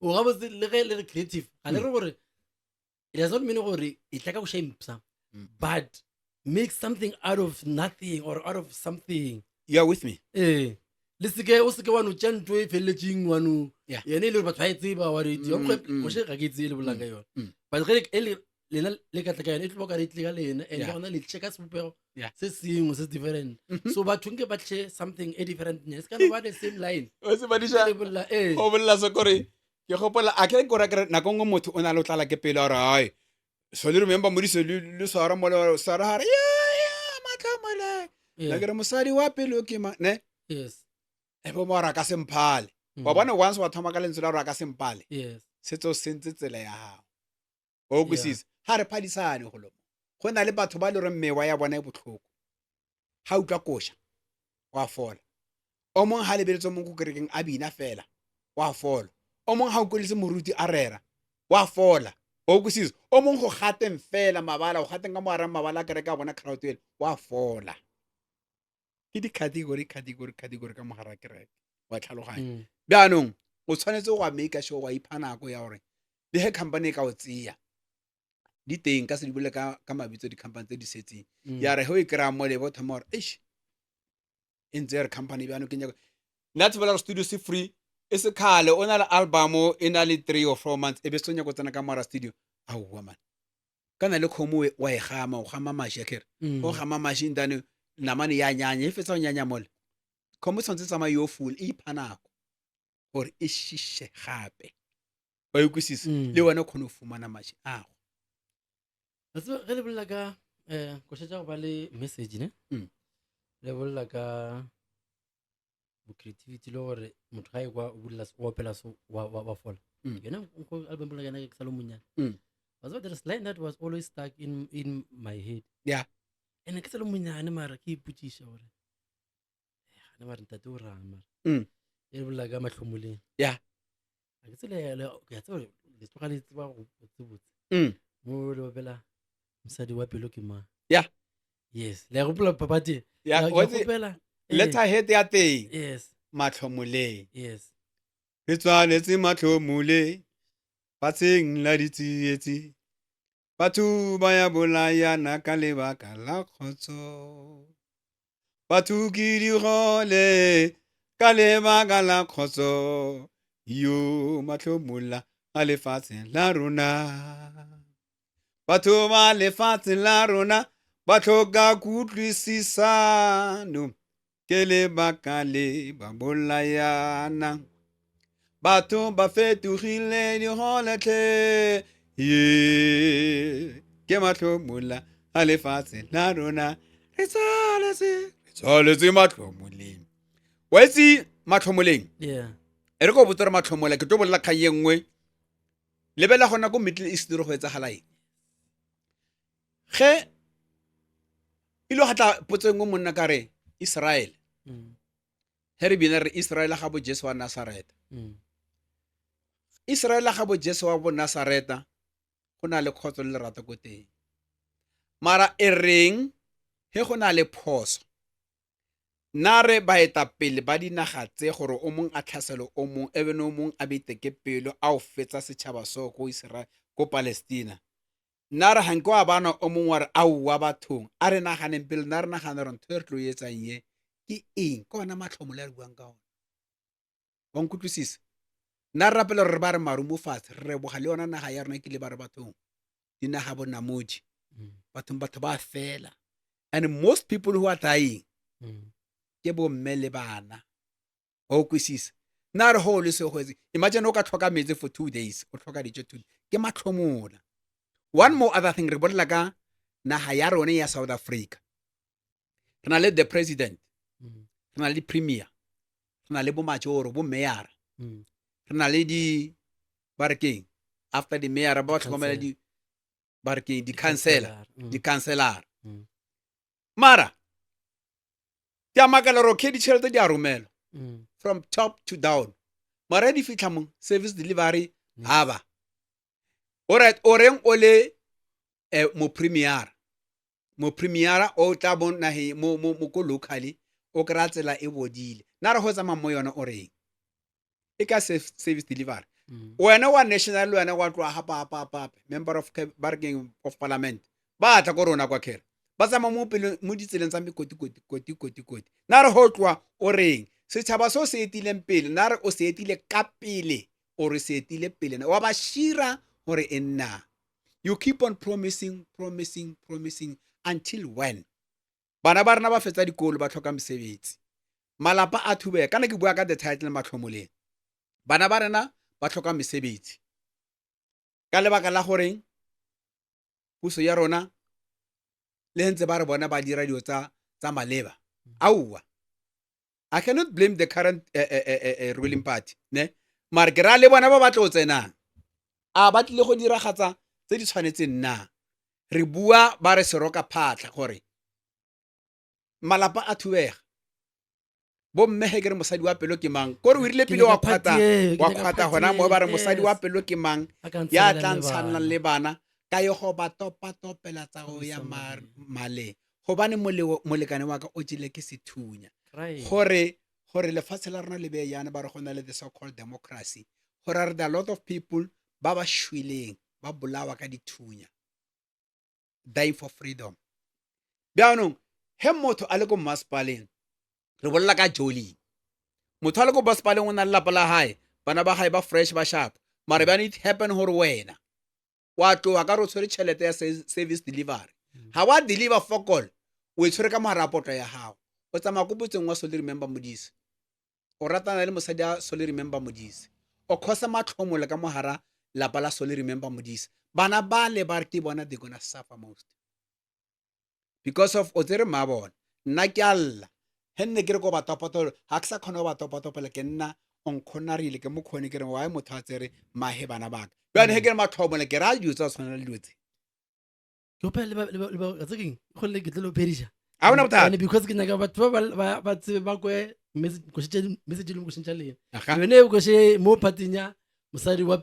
o ga botse le ge le re creative ga le re gore it does not mean gore e tla ka go shapesa, but make something out of nothing or out of something. You are with me? Le o seke wa no tša ntho e feleletseng wano yene e le gore batho ba e tseba wa re goše ga ke tseye le bolang ka yone, but ge lena le ka tla ka yone e tlo ka re tle ka lena and gona le tšhe ka sebopego se sengwe se different. So batho nke ba tšhe something e different ne se ka no ba the same line o se badisha o bolla se kore ke gopola a ke gore ke nako ngwe motho o na le o tlala ke pele gore hai so le remember modise le swara mo le swara hare matlamole la ke re mosadi wa pele o ke ne yes e bo mora ka semphale wa bona once wa thoma ka lentswe la ra ka sempale setso sentse tsela ya hao o kwisisa ha re phadisane go lomo go na le batho ba le re mewa ya bona e botlhoko ha utlwa kosha wa fola o mong ha le beletso mong go kerekeng a bina fela wa fola o mong ha o koletse moruti a rera wa fola o kwisisa o mong go gateng fela mabala o gateng ka mo ara mabala kereka a bona crowd ele wa fola ke di category ka mo hara kereke wa tlhaloganya bjanong o tshwanetse go make sure wa ipha nako ya gore le he company ka o tseya di teng ka se di bole ka mabitso di company tse di setseng ya re ho e kra mo le bo thoma gore in their company bjano ke nyaka Natural Studio se free e se khale o na le album e na le 3 or 4 months e be sonya go tsena ka mara studio wa man kana le khomo wa e gama o gama mashi akere o gama mashi ndane namane ya nyanya e fetsa o nyanya mole khomo tshwantse tsama yo full e phanako gore e shishe gape ba ikwisisa le wena khono fumana mashi ago ge le bolla ka go tšetša go ba le message ne le bolla ka bo creativity le gore motho ga e kwa o opela so wa fola yena go album bolla yena ke sa le monyane was there is line that was always stuck in my head and ke sa le monyane mara ke ipotšiša gore ne mara ntate o rang mara e bolla ka mahlomoleng a ke tsele ke tseba le tloga le tseba go tsebotse mo le opela mosadi wa pelo ke mang yes le gopola papadi gopela letterhead ya teng yes matlhomoleng yes e tswaletse matlhomole fatsheng la ditsietsi batho ba ya bolayana ka lebaka la khotso batho ke digole ka lebaka la khotso yo matlhomola a lefatsheng la rona batho ba lefatsheng la rona ba tlhoka kutlwisisano ke lebaka le ba bolayana batho ba fetogile digoletlhe ye ke matlhomola a lefatshe la rona re tsaletse matlhomoleng wa itse matlhomoleng Yeah. e re ko botsa re matlhomola ke tlo bolela kgang ye nngwe lebela gona ko Middle East re go etsagala eng ge ilo gatla potseng o monna ka re Israel he re bina re Israel ga bo Jesu wa Nazareth Israel ga bo Jesu wa bo Nazareta go na le khotso le lerato go teng mara e reng he go na le phoso na re baeta pele ba dinaga tse gore o mong a tlhaselo o mong ebe no mong a beteke pelo a o fetsa setšhaba so go Israel go Palestina na re hanko a bana o mong wa re a wa bathong a re naganeng pele na re nagana re ntho re tlo etsang ye ke eng ka ona matlhomo le a buang ka ona wa nkutlwisisa na re rapela re ba re marumo fatshe re boga le yona naga ya rona ke le ba re bathong dinaga bona moji batho ba fela and most people who are dying ke bo mme le bana o kwisisa na re ho le se go etsa imagine o ka tlhoka metse for 2 days o tlhoka dijo 2 ke matlhomola one more other thing re bolela ka naga ya rona ya South Africa re na le the president re na le premier re na le bo majoro bo mayor re na le di barking after the mayor ba tlhokomela di barking di councilor mara ya makala ro ke di tšhelete di a romelwa from top to down mara di fitla mo service delivery haba alright oreng ole mo premier o tla bona he mo ko locally o kra tsela e bodile na re go tsama mo yona oreng e ka service delivery wena wa national wena wa twa hapa member of bargaining of parliament ba tla go rona kwa khere ba tsama mo pele mo ditseleng tsa koti na re ho twa oreng setšhaba so se etileng pele na re o se etile ka pele o re se etile pele wa ba shira gore enna you keep on promising until when bana ba rena ba fetsa dikolo ba tlhoka mosebetsi malapa a thubeka kana ke bua ka the title matlhomoleng bana ba rena ba tlhoka mosebetsi ka lebaka la gore puso ya rona le ntse ba re bona ba dira dio tsa maleba auwa I cannot blame the current ruling party ne mara ke ra le bona ba batla o tsena a ba tlile go diragatsa tse di tshwanetseng na re bua ba re seroka phatla gore malapa a thubega bo mmehe ke re mosadi wa pelo ke mang gore o irile pele wa kgwata gona mo ba re mosadi wa pelo ke mang ya tla ntshana le bana ka yo go ba topela tsa go ya male gobane molekane wa ka o tšile ke sethunya gore lefatshe la rona le be yana ba re gona le the so called democracy gore are there a lot of people ba ba shwileng ba bolawa ka dithunya dying for freedom bjaanong he motho a le ko masepaleng re bolela ka Jolie motho a le ko masepaleng o na le lapa la hae bana ba hae ba fresh ba sharp mara ba it happen gore wena wa tloga ka re o tshwere tšhelete ya service delivery ha wa deliver for call o tshwere ka marapoto ya gago o tsamaya ko botseng wa Solly Remember Modise o ratana le mosadi ya Solly Remember Modise o khosa matlhomole ka mohara lapa la Solly Remember Modise bana ba le ba re bona they gonna suffer most because of o tsere mabona nna ke alla he nne ke re ko ba topotolo ha ke sa khona ba topotopela ke nna on khonarile ke mo khone ke re wa motho a tsere mahe bana ba ka bana he ke re matlhomole ke ra ditsa tshwana le ditse go pa le ba tseking go le ke tlo perisha a bona botha because ke nyaka batho ba tsebe ba kwe message le mo shintla le yone go she mo patinya mosadi wa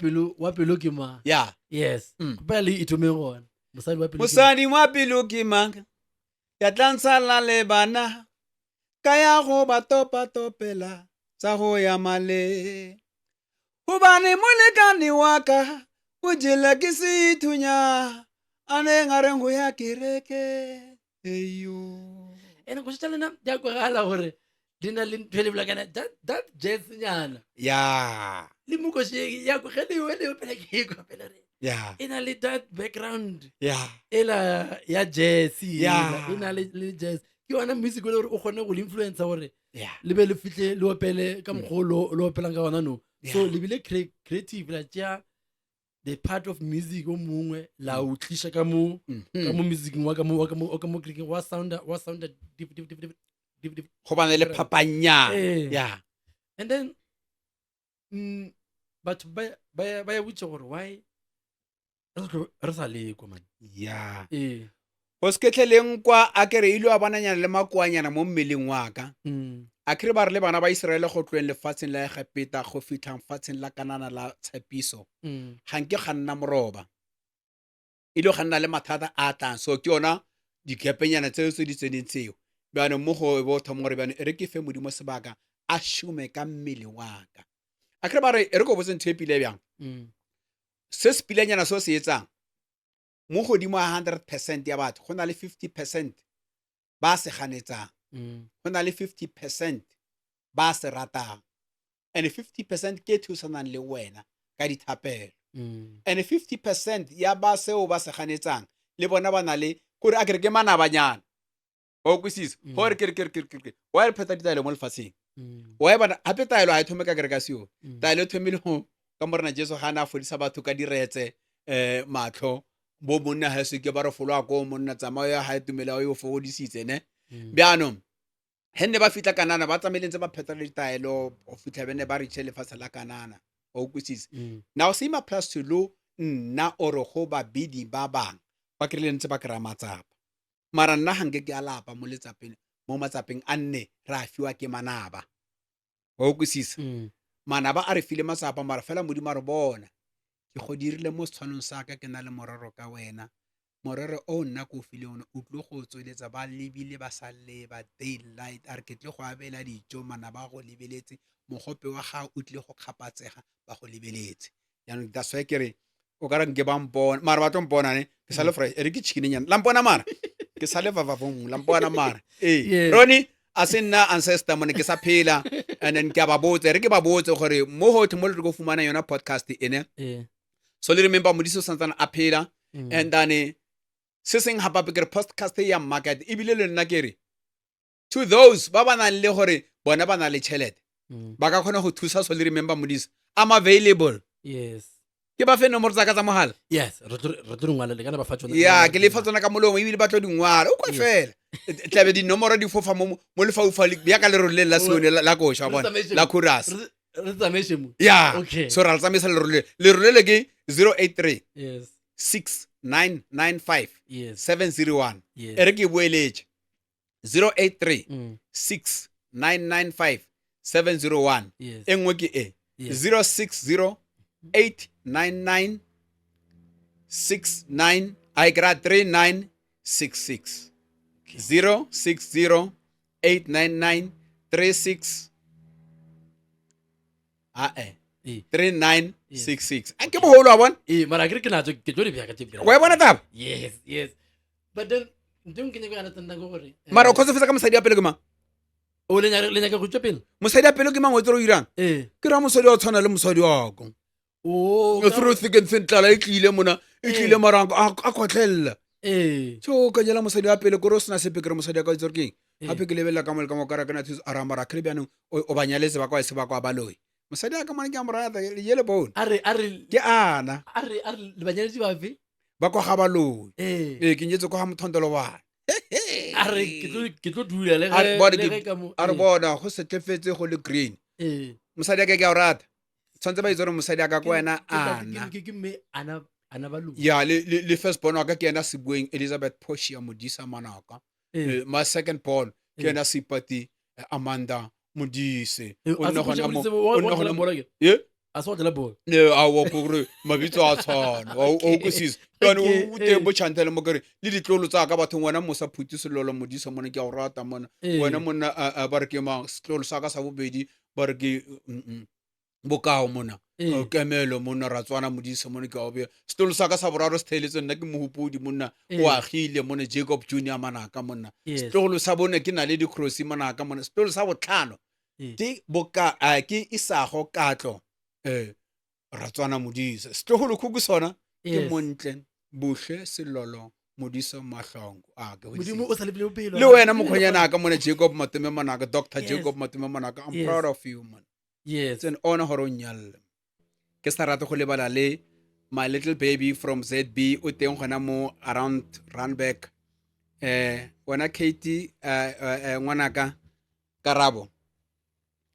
pelo ke mang yeah yes ba le itume gona mosadi wa pelo ke mang ya tlantsala le bana ka ya go ba topela tsa go ya male gobane molekane wa ka o jela ke sethunya ane ngare go ya kereke eyo ene go tšhalena ya go gala gore dina le phele blakana that jazz nyana ya le mo go she ya go gele wele pele ke go pele re ya ina le that background ya ela ya jazz ya ina le jazz ke ona music le gore o kgone go influencer gore ya le be le fitle le opele ka mogolo le opelang ka ona no So lebile creative la tja the part of music o mongwe la o tlisha ka mo music wa ka mo clicking wa sound different go bana le phapanya yeah. And then but ba ya butse gore why re sa leko man yeah go sketleleng kwa a kere ile wa bonanyana le makwanyana mo mmeleng wa ka a kere ba re le bana ba Israele go tloeng lefatsheng la Egipeta go fitlhang fatsheng la Kanana la tshepiso ga nke ga nna moroba ile ga nna le mathata a tlang so ke yona dikepenyana tse di tseneng tseo bana mo go bo thoma gore bana re ke fe modimo sebaka a shume ka mmele wa ka a kere ba re re go botse ntshepile bjang se spilanyana so se etsang mo godimo a 100% ya batho go na le 50% ba se ganetsang go na le 50% ba se ratang and 50% ke thusanang le wena ka dithapelo and 50% ya ba seo ba se ganetsang le bona ba na le gore a kere ke manabanyana o kwisisa gore ke wa re pheta ditaelo mo lefatsheng wa bana a petaelo a thome ka kere ka seo taelo thomile go ka morena Jesu ga na fodisa batho ka diretse matlho bo monna ha se ke ba re folwa ko monna tsamaya ha itumela o fodisitse ne bjano henne ba fitla Kanana ba tsamelentse ba phetela ditaelo o fitla bene ba re tshele fasa la Kanana o kwisisa now see my plus to lo nna oro go ba bidi ba bang ba krelentse ba kra matsapa mara nna hange ke alapa mo letsapeng mo matsapeng a nne ra fiwa ke manaba o kwisisa manaba a re file matsapa mara fela modimo a re bona ke go dirile mo tshwanong sa ka ke na le morero ka wena morero o nna go file ona o tlo go tsweletsa ba lebile ba sa leba daylight a re ke tle go abela dijo manaba go lebeletse mogope wa ga o tle go kgapatsega ba go lebeletse yaanong that's why kere o ka re nke ba mpona mara ba tlo mpona ne ke sa le fresh re ke chikinenyana la mpona mara ke sa le vavavong la mpona mara Roni a se nna ancestor mone ke sa phela and then ke ba botse re ke ba botse gore mo hothe mo le go fumana yona podcast ene so le remember Modiso santana a phela and then se seng hapa ke podcast ya market e bile le nna kere to those ba bana le gore bona bana le chelete ba ka khona go thusa so le remember Modiso I'm available yes ke ba fe nomoro tsa ka tsa mogala yes re tlo ngwala le kana ba fa tsona ya ke le fa tsona ka molomo e bile ba tlo dingwala o kwa fela tlabe di nomoro di fofa mo le faufa ya ka le role la sione la koša bona la chorus re tsameshe mo ya okay so ra tsamisa le role ke 083 yes 6995 yes 701 yes ere ke boeletse 083 6995 701 yes engwe ke e 060 899 69 I got 3966 060 899 36 3966 a ke moholo wa bona mara ke na tso ke tlo le bya ka tebela wa bona taba yes but then ntong ke ne go ana tsena go gore mara o khotse fetsa ka mosadi a pele ke mang o le nya go tswa pele mosadi a pele ke mang o tlo irang ke ra mosadi wa tshwana le mosadi wa go o through thick and thin tlala e tlile mona e tlile marango a khotlhella so ka jela mosadi a pele gore o sena sepe kere mosadi a ka itse ke hape ke lebella ka mo ka mo ka kana thuso a ramara kre byanong o banyaletse ba kwa se ba kwa baloi mosadi a ka mane ke a morata le yele bone are ke ana le banyaletse ba fe ba kwa ga baloi ke nyetse kwa mothondolo wa are ke tlo dula le ge ka mo a re bona go setlefetse go le green mosadi a ke a o rata tshwantse ba itse gore mosadi a ka kwa wena ana ke me ana ba lu ya le first born wa ka ke ena Sebueng Elizabeth Poshia Modisa Manaka my second born ke ena Sipati Amanda Modise o nna gona mo a so tla bo a wo gore mabitso a tshwana o kwisisa kana o te bo chantele mo kere le ditlolo tsa ka batho ngwana mo sa phuti selolo Modisa mona ke a o rata mona wena monna ba re ke ma setlolo sa ka sa bobedi ba re ke bokao mona kemelo monna Ratswana Modisa mona ke a o be setlolo sa ka sa boraro se theletse nna ke mohopodi monna o agile mona Jacob Junior Manaka monna setlolo sa bone ke na le dikrosi Manaka mona setlolo sa botlhano ke boka ke Isago Katlo Ratswana Modisa setlogolo khuku sona ke montle buhle selolo Modisa Mahlongo modimo o sa le pelo le wena mokhonyana ka mona Jacob Matume Manaka Dr Jacob Matume Manaka I'm proud of you man Yes. It's an honor gore o nyalle. Ke sa rate go lebala le my little baby from ZB o teng gona mo around Randburg. Wena Katie ngwanaka Karabo.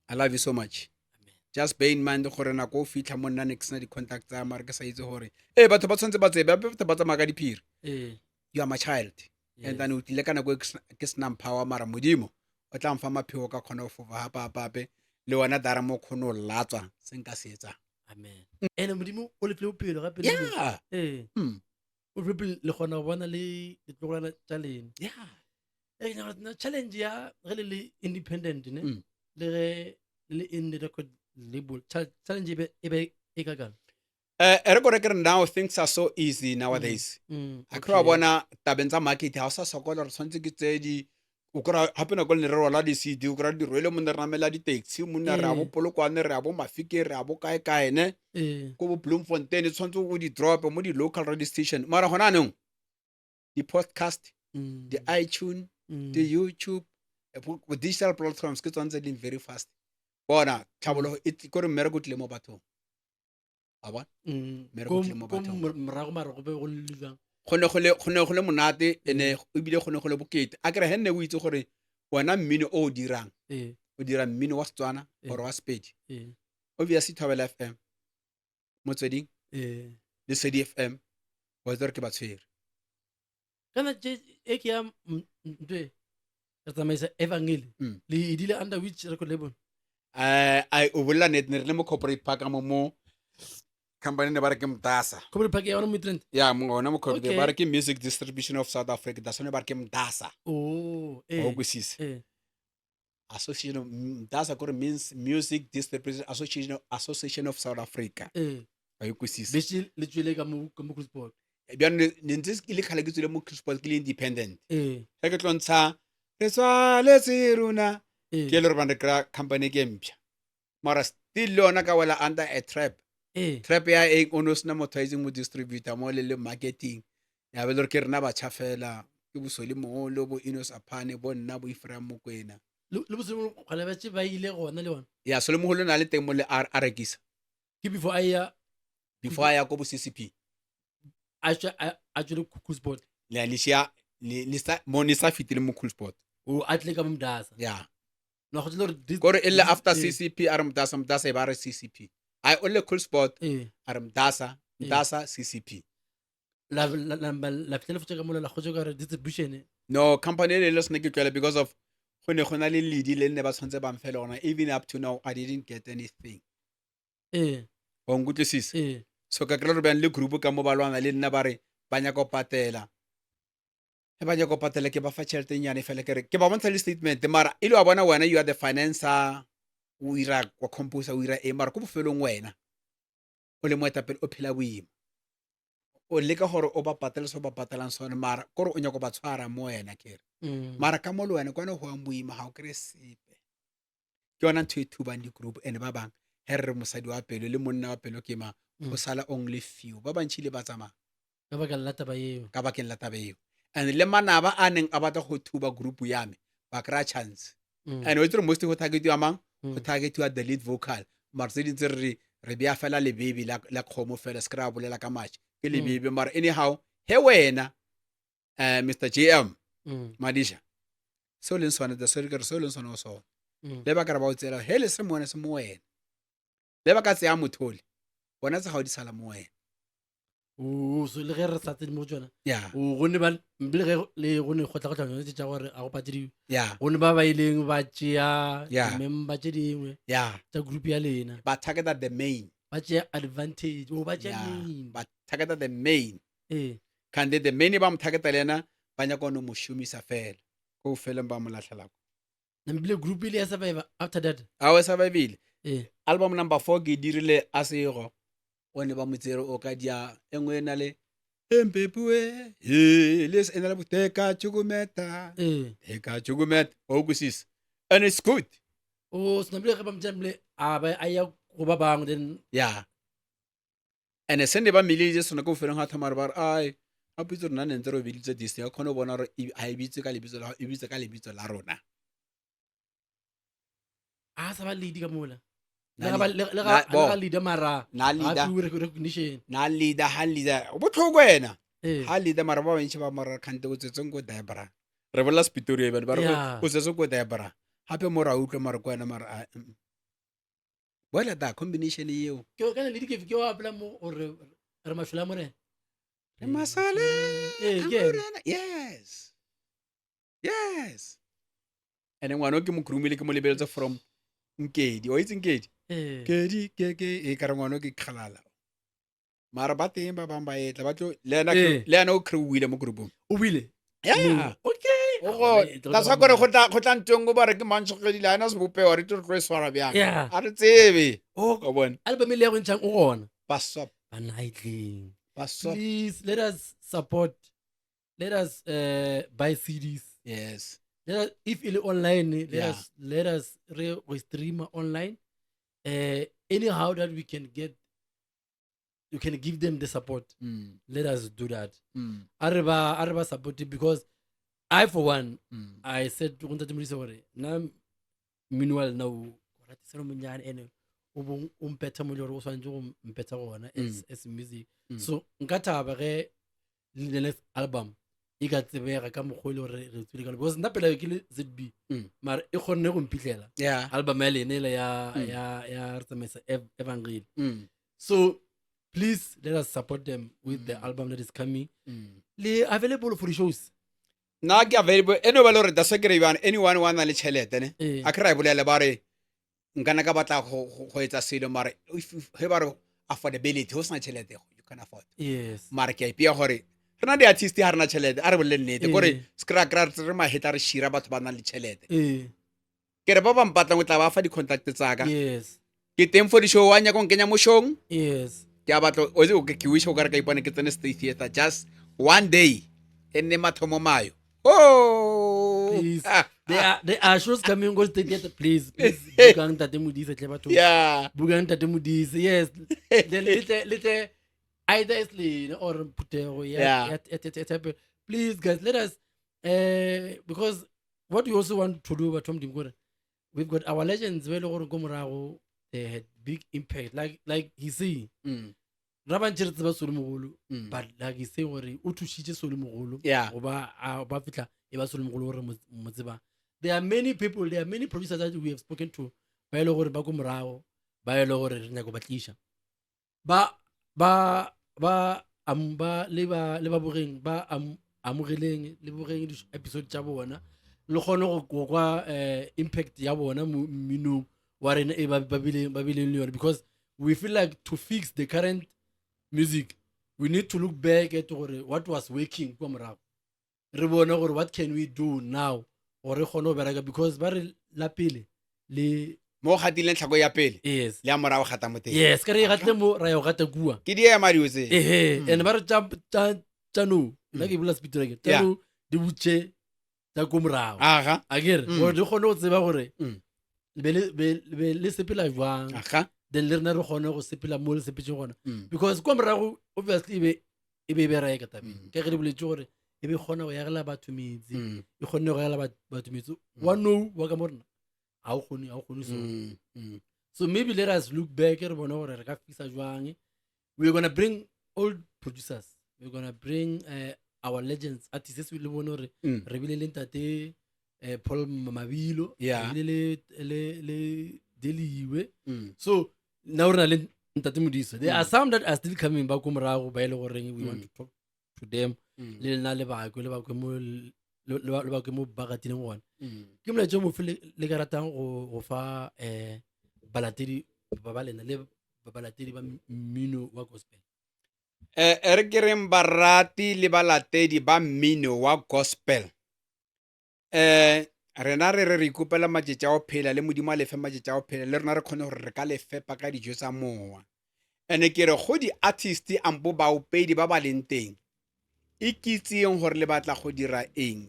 I love you so much. Amen. Just bear in mind gore nako o fitlha mo nna ne ke sena di-contact tsa mare ke sa itse gore batho ba tshwanetse ba tsebe batho ba tsamaya ka diphiri. You are my child. And then o tlile ka nako ke senang power mara modimo o tla mfa mapheo ka kgona go fofa gape le wena dara mo kgone o latswa se nka se etsang. Amen. And modimo o letle bophelo gape Yeah. o letle le gona go bona le ditlogolwana tša lena. Yeah. Challenge ya ge le independent ne le ge le indie record label challenge e be e ka kang. Re gore ke re now things are so easy nowadays. A kry wa bona tabeng tsa market ha o sa sokola re tshwanetse ke tse di o kry gape nako le ne re rola di-CD o kry di rwele mo ne re namela di-taxi monna re a bo Polokwane re a bo Mafike re a bo kae ne ko bo Bloemfontein tshwanetse o di drop mo di-local radio station mara gona anong di-podcast di-iTunes di-YouTube digital platforms ke tsone tse di very fast bona tlhabologo kore mmereko tlile mo bathong a bona mmereko tlile mo bathong morago mara go be go le jang gone go le monate ene ebile gone go le bokete a kere he nne o itse gore wena mmino o dirang o dira mmino wa Setswana or wa Sepedi obviously Thobela FM Motsweding le Sedi FM wa tsere ke ba tshwere kana ke ya ntwe re tsamaisa Evangeli le idile under which record label I o bolla net ne re le mo corporate park mo company ne ba re ke Mdasa corporate park ya ona mo Trent ya mo ona mo corporate ba re ke Music Distribution of South Africa da sone ba re ke Mdasa o kusise association of Mdasa gore means Music Distribution Association of South Africa ba kusise be le tswele ka mo Cruiseport bjana ne ntse ke le khale ke tswele mo Cruiseport ke le independent he ke tlontsha re tswale tsiruna ke le re bana kra company ke mpya mara still lona ka wela under a trap ya ono sna mothizing mo distributor mo le marketing ya be le ke rena ba tshafela ke bosole mo lo bo Inos Aphane bo nna bo Ifra Mokwena le bosole gale ba tse ba ile gona le bona ya sole mo go lena le teng mo le a rekisa ke before aya ko bo CCP a tswele Cruiseport le Alicia le sa mo ne sa fitile mo Cruiseport o atle ka Mdasa ya no go tsela gore ille after CCP a re Mdasa e ba re CCP I only Cruiseport a re Mdasa CCP la fitele fotse ka mola la khotse ka re distribution no company le sne ke tlwela because of gona le ledi le nne ba tshwantse ba mfela gona even up to now I didn't get anything wa ngutlisisa so ka kry re bang le group ka mo balwana le nna ba re ba nya go patela ke ba fa tšhelete nyane fela ke re ke ba bontsha le statement mara ile wa bona wena you are the financer o ira wa composer o ira mara go bofelong wena o le moetapele o phela boima o leka gore o ba patele so ba patelang sone mara gore o nya go ba tshwara mo wena kere mara ka mo le wena kwana go ang boima ga o kry sepe ke yona ntho e thubang di-group and ba bang he re mosadi wa pelo le monna wa pelo ke ma go sala only few ba bantšhile ba tsamaya ka bakeng la taba eo and le manaba a neng a batla go thuba group ya me ba kry chance and o itse most go targetiwa mang go targetiwa the lead vocal mara tse dintse re bea fela le baby la kgomo fela se kry-a bolela ka matšhe ke le baby mara anyhow he wena Mr. JM Madisha seo leng sone the sorry ke re seo leng sone o sone le ba ka re ba o tsela he le se mo wena se mo wena le ba ka tseya mothole bona tse ga o di sala mo wena so le ge re sa tsene mo tsona ya gone ba le ge le gone go tla yone tša gore a go patediwe ya gone ba ileng ba tšea member tše dingwe ya tša group ya lena ba targeta the main ba tšea advantage o ba tšea main ba targeta the main kande the main ba mo targeta lena ba nya go no mo shumisa fela go feleng ba mo latlhelako nambile group ile ya survive after that a o survive album number 4 ke dirile a sego o ne ba motsere o ka dia engwe na le empepue les ena le boteka chukumeta o kusisa and it's good snabile ga ba mtsamle a ba aya go ba bang then and sende ba milije sona go fereng ha thamara ba ai a pitso rena nentse ro bilitse dis ya khona bona re a ibitse ka lebitso la rona a sa ba ledi ka mola leader mara na leader. ga fiwe recognition na leader ha leader o botlhoko wena Eh. ha leader mara ba bantši ba mara kgante o tsetseng ko diabra re bolela spitoria ba re Yeah. o tsetse ko diabra hape mo ra utlwe mara ko wena mara bola da combination eo ke kana le dikefi ke wa apela mo o re mashola a morena re masale ke ena. yes and ngwana o ke mo krumile ke mo lebeletse from Nkedi o itse Nkedi kedi ke ka re ngwana o ke kgalala mara ba teng ba bang ba etla ba tlo le ena o krewile mo groupong o buile okay la sa gore go tla ntong ba re ke mantshogedile ana se bope wa re tlo tlo swara bjang a re tsebe o bona album le ya go ntshang o gona pasop banaitleng pasop please let us support, let us buy CDs. yes If it's online, let us stream online. Anyhow that we can get, you can give them the support. Let us do that. Araba support it because I for one, I said to Untatimuri now meanwhile now umpeta moloro o swantse go mpeta gona as music. So nka thaba ge the next album e ka tsebega ka mogolo re tswile ka because nna pela ke le ZB mara e kgonne go mpitlela album ya lene le ya re tsamaisa evangeli. So please let us support them with the album that is coming. Le available for the shows. Na ke available eno ba le re da se kry bana anyone wa na le chelete ne a kry bolela ba re nkana ka batla go etsa selo mara he ba re affordability ho sna chelete you can afford. Yes. Mara ke ipia gore rena di artist ha rena chelete a re bolle nnete gore skra re ma heta re shira batho ba na le chelete ke re ba ba mpatla go tla ba fa di contact tsaka. Yes. Ke teng for di show wa nya go nkenya mo showng. Yes. Ke a batla o ke wish o ka re ka ipone ke tsene state theater just one day enne mathomo mayo. Please. There are shows coming go state theater. Please bugang tate modise tle batho. Bugang tate modise. Yes. Then little either it's or putego please guys let us because what we also want to do but we've got our legends they had big impact like he say rabanchire tseba solo mogolo but like he say gore o thushitse solo mogolo go ba fitla e ba solo mogolo gore mo tseba. There are many people, there are many producers that we have spoken to ba ile gore ba go morago ba ile gore re nyaka ba tlisha ba le ba bogeng ba amogileng le bogeng di episode tša bona le gone go kwa impact ya bona minong wa rena e ba bileng le yone because we feel like to fix the current music we need to look back at what was working kwa morago re bona gore what can we do now gore gone go bereka because ba re la pele le mo gatile tlhako ya pele yes le ya morago gata mo teng yes ka re gatle mo ra yo gata kua ke di ya mario tse and ba re tano la ke bula speed reke tano di butse tsa go morago agere gore di gone go tseba gore be le sepela jwang then le rena re gone go sepela mo le sepetse gona because kwa morago obviously e be reka tabeng ke ge re boletse gore e be gona go yagela batho metsi e gone go yagela batho metsi wa no wa ka morena a o gone so maybe let us look back re bona gore re ka fixa jwang. We're going to bring old producers, we're going to bring our legends artists we le bone gore re bile le ntate Paul Mabilo re bile le Deliwe so now re na le ntate Modiso. There are some that are still coming back morago ba ile gore we want to talk to them le na le ba mo bagatileng gona ke molaetso mo fele le ka ratang go fa balatedi ba ba lena le balatedi ba mmino wa gospel. Re ke reng barati le balatedi ba mmino wa gospel rena re ikopela matšetša o phela le modimo a lefe matšetša o phela le rena re kgone gore re ka lefepa ka dijo tsa mowa ene ke re go di artist ampo baopedi ba ba leng teng e kitseng gore le batla go dira eng.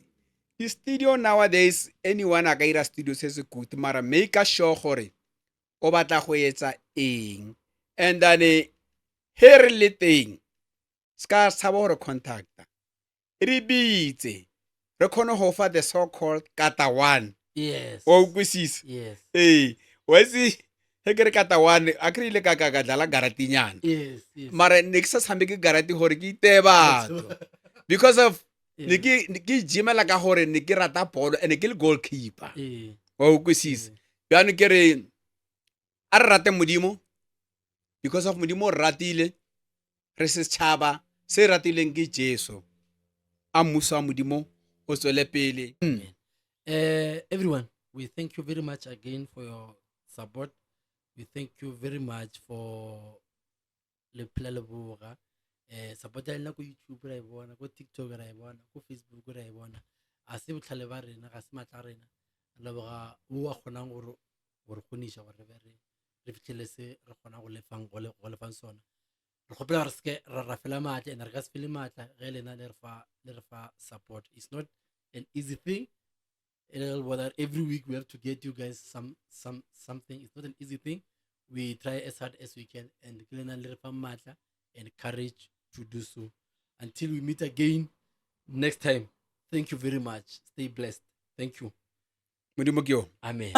The studio nowadays anyone a ka ira studio se se good mara make sure gore o batla go etsa eng and then he re le teng ska tshaba gore contacta re bitse re kgone go fa the so called kata one yes o kwisisa yes wa se he ke re kata one a ke ile ka dlala garatinyana Yes. mara ne ke sa tshameke garati gore ke ite batho because of ne ke jimela ka gore ne ke rata bolo and ke le goalkeeper wa utlwisisa bjane ke re a re rate modimo because of modimo o ratile re setšhaba se ratileng ke Jesu a mmuso wa modimo o tswele pele. Everyone, we thank you very much again for your support. We thank you very much for le Leboga. Support ya lena ko YouTube ra e bona, ko TikTok ra e bona, ko Facebook ra e bona. A se botlhale ba rena ga se matla rena. Leboga o a kgonang gore kgonisha gore re fitlhele se re kgona go lefang sona. Re gopela re se ra fela matla and re ka se fele matla ge lena le re fa support. It's not an easy thing. Whether every week we have to get you guys something. It's not an easy thing. We try as hard as we can and courage to do so. Until we meet again next time. Thank you very much. Stay blessed. Thank you. Modimo ke yo. Amen.